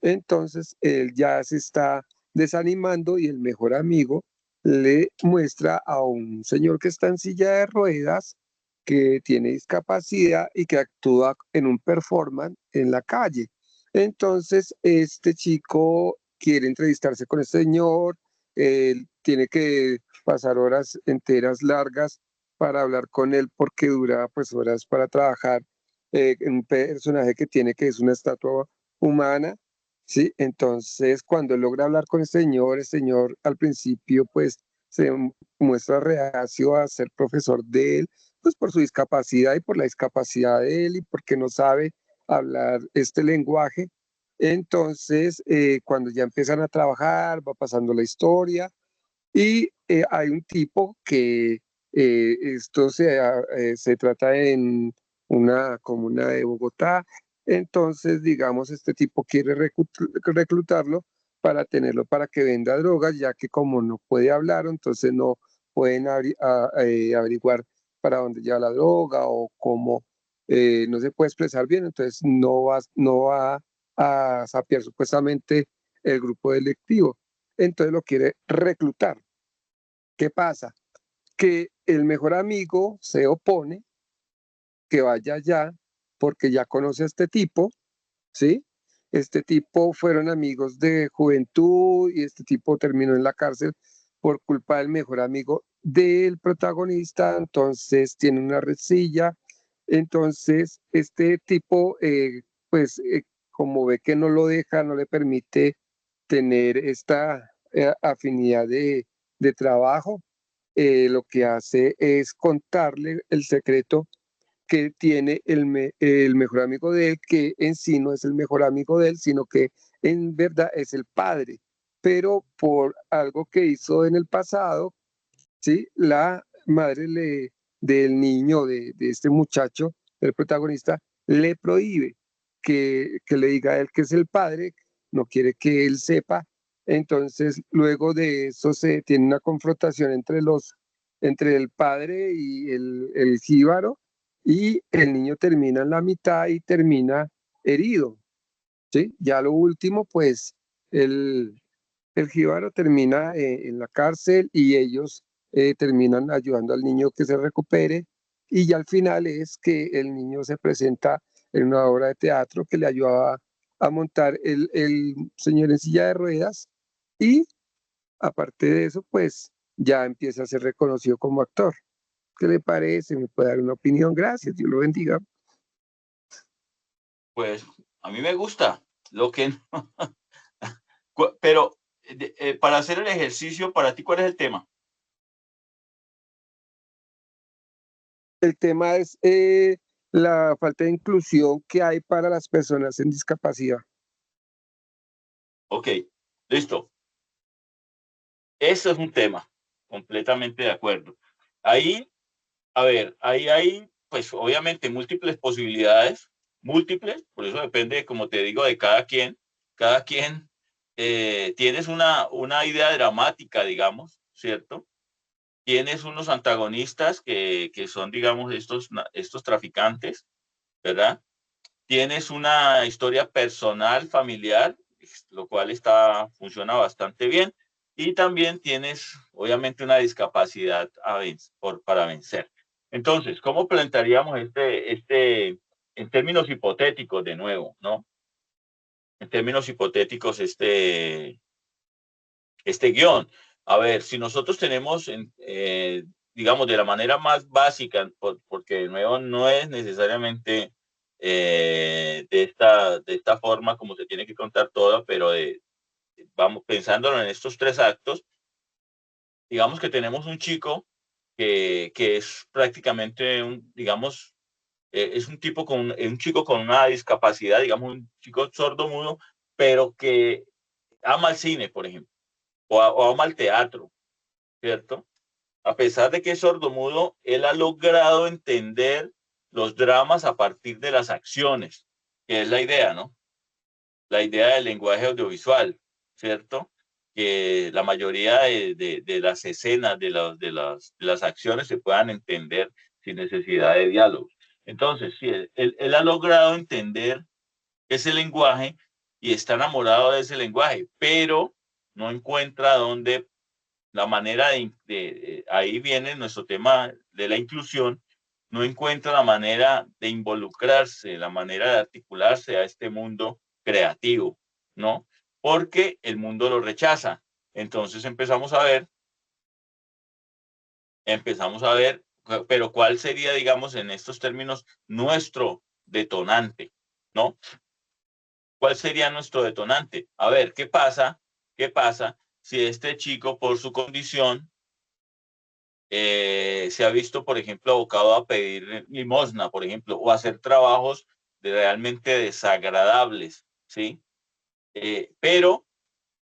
Entonces él ya se está desanimando y el mejor amigo le muestra a un señor que está en silla de ruedas, que tiene discapacidad y que actúa en un performance en la calle. Entonces este chico quiere entrevistarse con el señor, él tiene que pasar horas enteras largas para hablar con él porque dura pues horas para trabajar en un personaje que tiene, que es una estatua humana. Sí, entonces cuando él logra hablar con el señor al principio pues se muestra reacio a ser profesor de él, pues por su discapacidad y por la discapacidad de él y porque no sabe hablar este lenguaje. Entonces, cuando ya empiezan a trabajar, va pasando la historia y hay un tipo que esto se trata en una comuna de Bogotá. Entonces, digamos, este tipo quiere reclutarlo para tenerlo para que venda drogas, ya que como no puede hablar, entonces no pueden averiguar para dónde lleva la droga o cómo no se puede expresar bien, entonces no va a sapear supuestamente el grupo delictivo. Entonces lo quiere reclutar. ¿Qué pasa? Que el mejor amigo se opone que vaya allá porque ya conoce a este tipo, ¿sí? Este tipo fueron amigos de juventud y este tipo terminó en la cárcel por culpa del mejor amigo del protagonista, entonces tiene una rencilla. Entonces este tipo, como ve que no lo deja, no le permite tener esta afinidad de trabajo, lo que hace es contarle el secreto que tiene el mejor amigo de él, que en sí no es el mejor amigo de él, sino que en verdad es el padre. Pero por algo que hizo en el pasado, ¿sí? La madre del niño, de este muchacho, del protagonista, le prohíbe que le diga a él que es el padre, no quiere que él sepa. Entonces, luego de eso se tiene una confrontación entre el padre y el jíbaro, y el niño termina en la mitad y termina herido, ¿sí? Ya lo último, pues, el jíbaro termina en la cárcel y ellos terminan ayudando al niño que se recupere, y ya al final es que el niño se presenta en una obra de teatro que le ayudaba a montar el señor en silla de ruedas, y aparte de eso pues ya empieza a ser reconocido como actor. ¿Qué le parece? ¿Me puede dar una opinión? Gracias, Dios lo bendiga. pues a mí me gusta lo que pero para hacer el ejercicio, para ti, ¿cuál es el tema? El tema es la falta de inclusión que hay para las personas en discapacidad. Ok, listo. Eso es un tema, completamente de acuerdo. Ahí, a ver, ahí hay, pues obviamente múltiples posibilidades, múltiples, por eso depende, como te digo, de cada quien. Cada quien tienes una idea dramática, digamos, ¿cierto? Tienes unos antagonistas que son, digamos, estos traficantes, ¿verdad? Tienes una historia personal, familiar, lo cual funciona bastante bien. Y también tienes, obviamente, una discapacidad para vencer. Entonces, ¿cómo plantearíamos en términos hipotéticos de nuevo, ¿no? En términos hipotéticos, este guión. A ver, si nosotros tenemos, digamos, de la manera más básica, porque de nuevo no es necesariamente de esta forma como se tiene que contar todo, pero vamos pensándolo en estos tres actos, digamos que tenemos un chico que es prácticamente digamos, es un tipo un chico con una discapacidad, digamos, un chico sordo mudo, pero que ama el cine, por ejemplo, o ama el teatro, ¿cierto? A pesar de que es sordomudo, él ha logrado entender los dramas a partir de las acciones, que es la idea, ¿no? La idea del lenguaje audiovisual, ¿cierto? Que la mayoría de las escenas, de las acciones se puedan entender sin necesidad de diálogos. Entonces, sí, él ha logrado entender ese lenguaje y está enamorado de ese lenguaje, pero no encuentra dónde la manera ahí viene nuestro tema de la inclusión, no encuentra la manera de involucrarse, la manera de articularse a este mundo creativo, ¿no? Porque el mundo lo rechaza. Entonces empezamos a ver, pero ¿cuál sería, digamos, en estos términos, nuestro detonante, ¿no? ¿Cuál sería nuestro detonante? A ver, ¿qué pasa? ¿Qué pasa si este chico, por su condición, se ha visto, por ejemplo, abocado a pedir limosna, por ejemplo, o a hacer trabajos realmente desagradables, ¿sí? Pero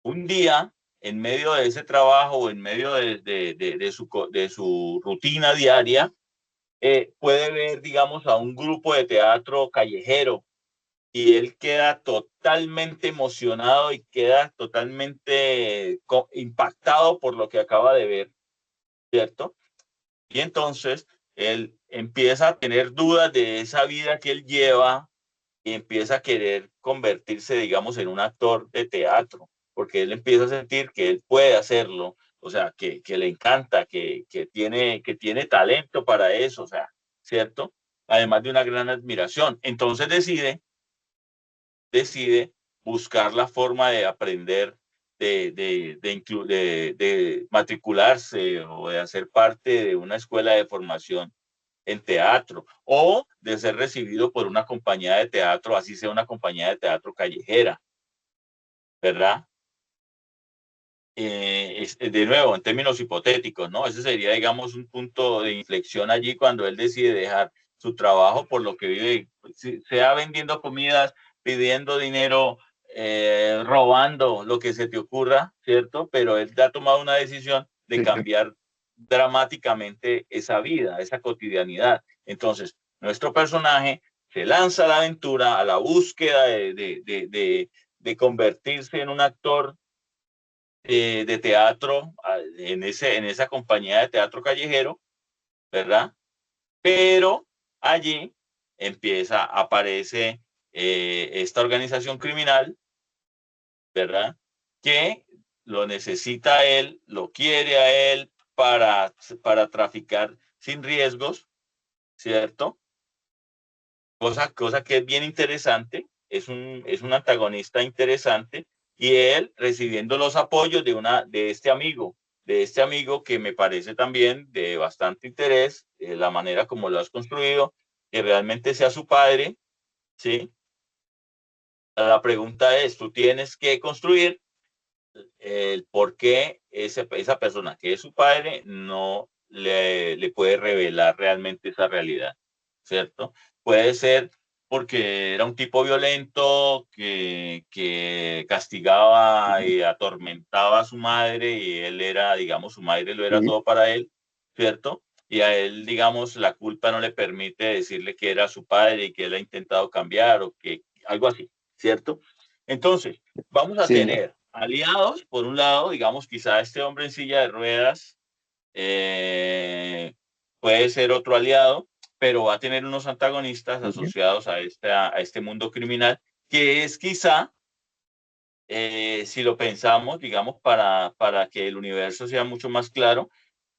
un día, en medio de ese trabajo o en medio de su rutina diaria, puede ver, digamos, a un grupo de teatro callejero y él queda totalmente emocionado y queda totalmente impactado por lo que acaba de ver, ¿cierto? Y entonces él empieza a tener dudas de esa vida que él lleva y empieza a querer convertirse, digamos, en un actor de teatro, porque él empieza a sentir que él puede hacerlo, o sea, que le encanta, que tiene talento para eso, o sea, ¿cierto? Además de una gran admiración. Entonces decide buscar la forma de aprender, de matricularse o de hacer parte de una escuela de formación en teatro o de ser recibido por una compañía de teatro, así sea una compañía de teatro callejera, ¿verdad? De nuevo, en términos hipotéticos, ¿no? Ese sería, digamos, un punto de inflexión allí cuando él decide dejar su trabajo por lo que vive, sea vendiendo comidas, pidiendo dinero, robando, lo que se te ocurra, ¿cierto? Pero él ha tomado una decisión de Sí, cambiar dramáticamente esa vida, esa cotidianidad. Entonces, nuestro personaje se lanza a la aventura, a la búsqueda de convertirse en un actor de teatro en esa compañía de teatro callejero, ¿verdad? Pero allí aparece esta organización criminal, ¿verdad? Que lo necesita a él, lo quiere a él para traficar sin riesgos, ¿cierto? Cosa que es bien interesante, es un antagonista interesante, y él recibiendo los apoyos de este amigo que me parece también de bastante interés, la manera como lo has construido, que realmente sea su padre, ¿sí? La pregunta es, tú tienes que construir el por qué esa persona que es su padre no le puede revelar realmente esa realidad, ¿cierto? Puede ser porque era un tipo violento que castigaba y atormentaba a su madre y él era, digamos, su madre lo era sí, todo para él, ¿cierto? Y a él, digamos, la culpa no le permite decirle que era su padre y que él ha intentado cambiar o que algo así, ¿cierto? Entonces, vamos a sí, tener aliados, por un lado, digamos, quizá este hombre en silla de ruedas puede ser otro aliado, pero va a tener unos antagonistas sí, asociados a este mundo criminal, que es quizá, si lo pensamos, digamos, para que el universo sea mucho más claro,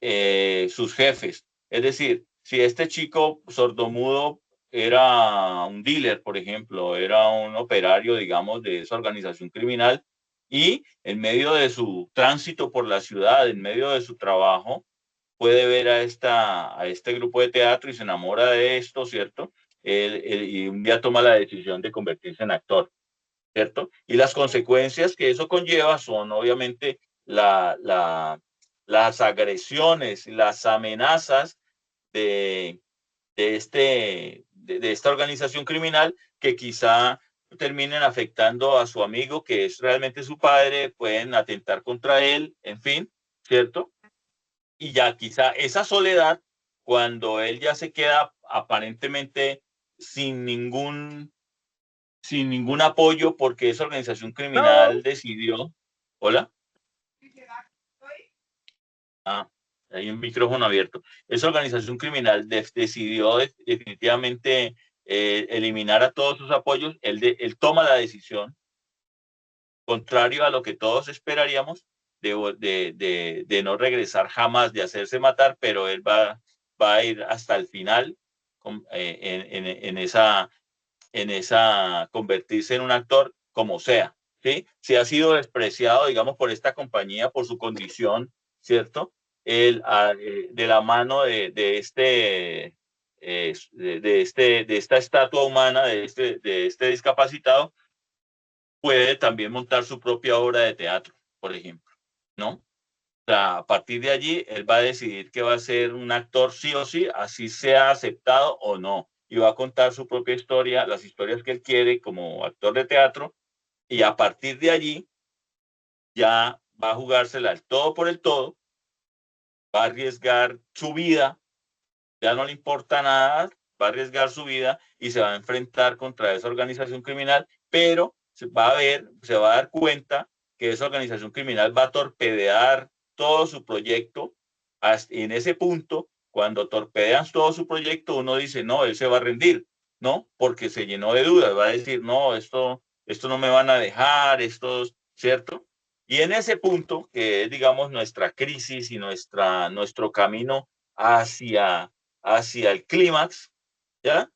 sus jefes. Es decir, si este chico sordomudo era un dealer, por ejemplo, era un operario, digamos, de esa organización criminal, y en medio de su tránsito por la ciudad, en medio de su trabajo, puede ver a este grupo de teatro y se enamora de esto, ¿cierto? Y un día toma la decisión de convertirse en actor, ¿cierto? Y las consecuencias que eso conlleva son obviamente la, la, las agresiones, las amenazas de, de esta organización criminal que quizá terminen afectando a su amigo, que es realmente su padre, pueden atentar contra él, en fin, ¿cierto? Y ya quizá esa soledad, cuando él ya se queda aparentemente sin ningún apoyo porque esa organización criminal decidió. ¿Hola? Ah, hay un micrófono abierto. Esa organización criminal decidió definitivamente eliminar a todos sus apoyos. Él toma la decisión, contrario a lo que todos esperaríamos, de no regresar jamás, de hacerse matar, pero él va a ir hasta el final en esa convertirse en un actor como sea, ¿sí? Si ha sido despreciado, digamos, por esta compañía, por su condición, ¿cierto? De la mano de esta estatua humana, de este discapacitado, puede también montar su propia obra de teatro, por ejemplo, ¿no? O sea, a partir de allí, él va a decidir que va a ser un actor sí o sí, así sea aceptado o no. Y va a contar su propia historia, las historias que él quiere como actor de teatro. Y a partir de allí, ya va a jugársela el todo por el todo, va a arriesgar su vida, ya no le importa nada, va a arriesgar su vida y se va a enfrentar contra esa organización criminal, pero se va a dar cuenta que esa organización criminal va a torpedear todo su proyecto. Y en ese punto, cuando torpedean todo su proyecto, uno dice, no, él se va a rendir, ¿no? Porque se llenó de dudas, va a decir, no, esto no me van a dejar, ¿cierto? Y en ese punto, que es, digamos, nuestra crisis y nuestro camino hacia el clímax, ¿ya?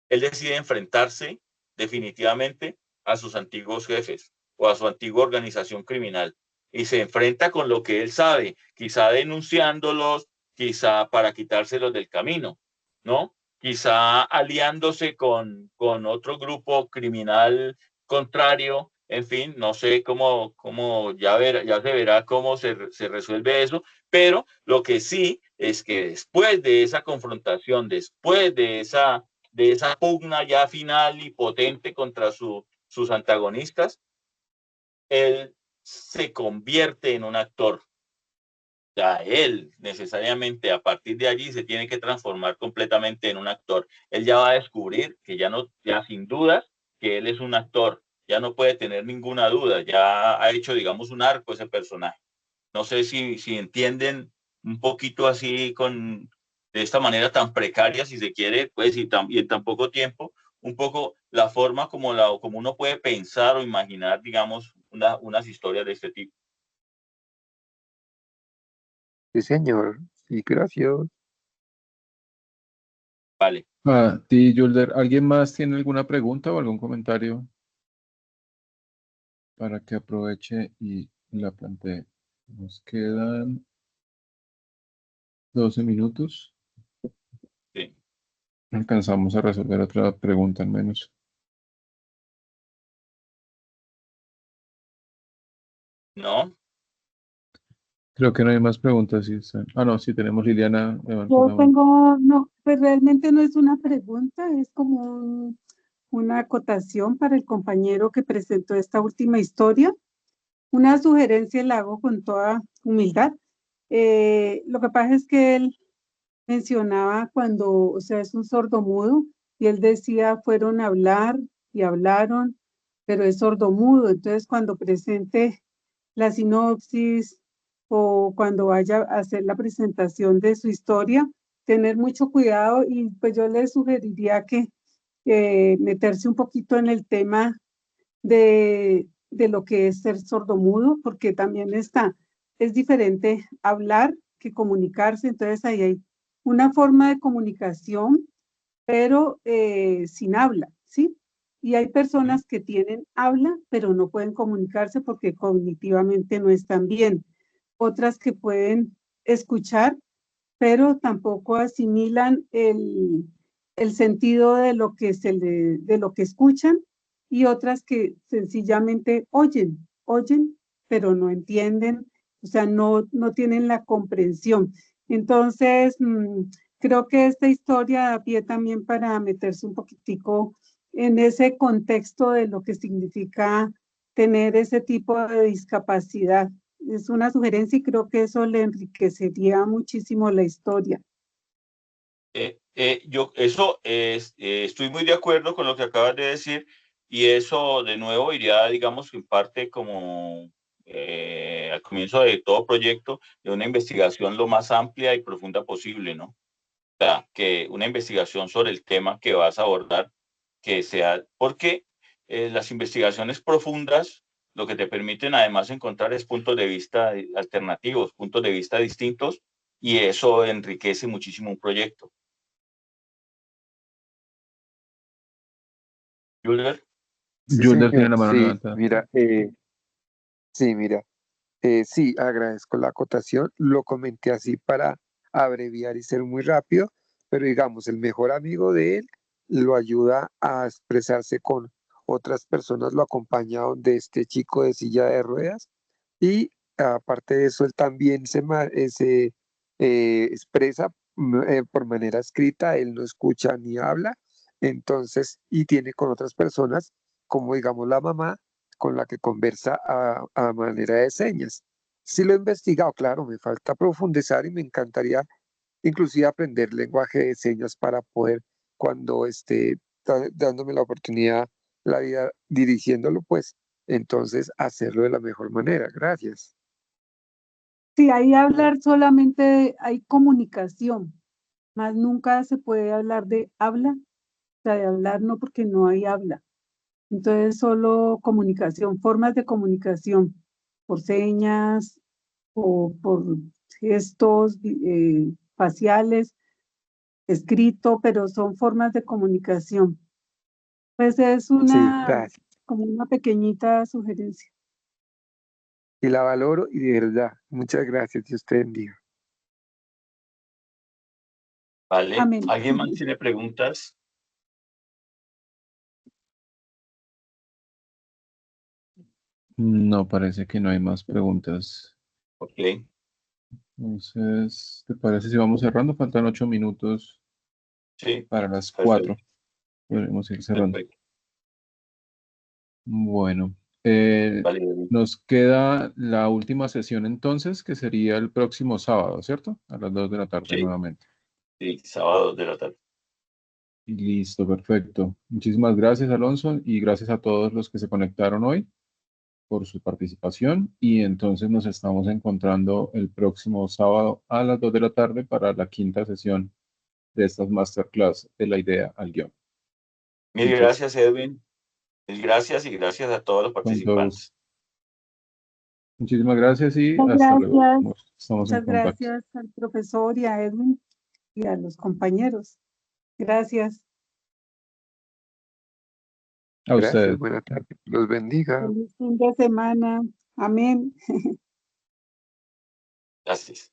Él decide enfrentarse definitivamente a sus antiguos jefes o a su antigua organización criminal y se enfrenta con lo que él sabe, quizá denunciándolos, quizá para quitárselos del camino, ¿no? Quizá aliándose con otro grupo criminal contrario, en fin, no sé cómo ya se verá cómo se resuelve eso, pero lo que sí es que después de esa confrontación, después de esa pugna ya final y potente contra sus antagonistas, él se convierte en un actor. Ya él necesariamente a partir de allí se tiene que transformar completamente en un actor. Él ya va a descubrir que ya sin dudas, que él es un actor. Ya no puede tener ninguna duda. Ya ha hecho, digamos, un arco ese personaje. No sé si entienden un poquito así de esta manera tan precaria, si se quiere, pues, y en tan poco tiempo, un poco la forma como uno puede pensar o imaginar, digamos, unas historias de este tipo. Sí, señor. Sí, gracias. Vale. A ti, Yulder, ¿alguien más tiene alguna pregunta o algún comentario para que aproveche y la plantee? Nos quedan 12 minutos. Sí. Alcanzamos a resolver otra pregunta al menos. ¿No? Creo que no hay más preguntas. Sí, no, sí tenemos Liliana. Yo tengo, no, pues realmente no es una pregunta, es como una acotación para el compañero que presentó esta última historia. Una sugerencia la hago con toda humildad. Lo que pasa es que él mencionaba cuando, o sea, es un sordomudo, y él decía, fueron a hablar y hablaron, pero es sordomudo. Entonces, cuando presente la sinopsis o cuando vaya a hacer la presentación de su historia, tener mucho cuidado, y pues yo le sugeriría que meterse un poquito en el tema de lo que es ser sordomudo, porque también es diferente hablar que comunicarse. Entonces ahí hay una forma de comunicación, pero sin habla, ¿sí? Y hay personas que tienen habla, pero no pueden comunicarse porque cognitivamente no están bien. Otras que pueden escuchar, pero tampoco asimilan el sentido de lo que de lo que escuchan, y otras que sencillamente oyen, pero no entienden, o sea, no tienen la comprensión. Entonces, creo que esta historia da pie también para meterse un poquitico en ese contexto de lo que significa tener ese tipo de discapacidad es una sugerencia y creo que eso le enriquecería muchísimo la historia. Estoy muy de acuerdo con lo que acabas de decir y eso de nuevo iría, digamos, en parte como al comienzo de todo proyecto, de una investigación lo más amplia y profunda posible, ¿no? O sea, que una investigación sobre el tema que vas a abordar, que sea, porque las investigaciones profundas lo que te permiten además encontrar es puntos de vista alternativos, puntos de vista distintos y eso enriquece muchísimo un proyecto. Julier. Sí, Julier tiene señor. la mano Sí, levantada. mira, sí, agradezco la acotación. Lo comenté así para abreviar y ser muy rápido, pero digamos, el mejor amigo de él lo ayuda a expresarse con otras personas, lo acompaña donde este chico de silla de ruedas y aparte de eso, él también se expresa por manera escrita, él no escucha ni habla, entonces, y tiene con otras personas, como digamos la mamá, con la que conversa a manera de señas. Sí lo he investigado, claro, me falta profundizar y me encantaría inclusive aprender lenguaje de señas para poder, cuando esté dándome la oportunidad, la vida dirigiéndolo, pues entonces hacerlo de la mejor manera. Gracias. Sí, ahí hablar solamente hay comunicación, más nunca se puede hablar de habla, o sea, de hablar no porque no hay habla. Entonces solo comunicación, formas de comunicación, por señas o por gestos faciales, escrito, pero son formas de comunicación. Pues es Sí, gracias. como una pequeñita sugerencia. Y la valoro y de verdad, muchas gracias. Dios te bendiga. Vale. Amén. ¿Alguien más tiene preguntas? No, parece que no hay más preguntas. Ok. Entonces, ¿te parece si vamos cerrando? Faltan 8 minutos Sí. para las Perfecto. 4. Podemos ir cerrando. Perfecto. Bueno, Vale. nos queda la última sesión entonces, que sería el próximo sábado, ¿cierto? A las 2 de la tarde Sí, nuevamente. sí, sábado de la tarde. Listo, perfecto. Muchísimas gracias, Alonso, y gracias a todos los que se conectaron hoy por su participación. Y entonces nos estamos encontrando el próximo sábado a las 2 de la tarde para la quinta sesión de estas masterclass de la idea al guión. Mil Muchas gracias, Edwin. Mil gracias y gracias a todos los con todos. participantes. Muchísimas gracias y Muchas hasta luego. gracias. Estamos en Muchas contacto. gracias al profesor y a Edwin y a los compañeros. Gracias. A Gracias, ustedes. buena tarde. Los bendiga. Feliz fin de semana. Amén. Gracias.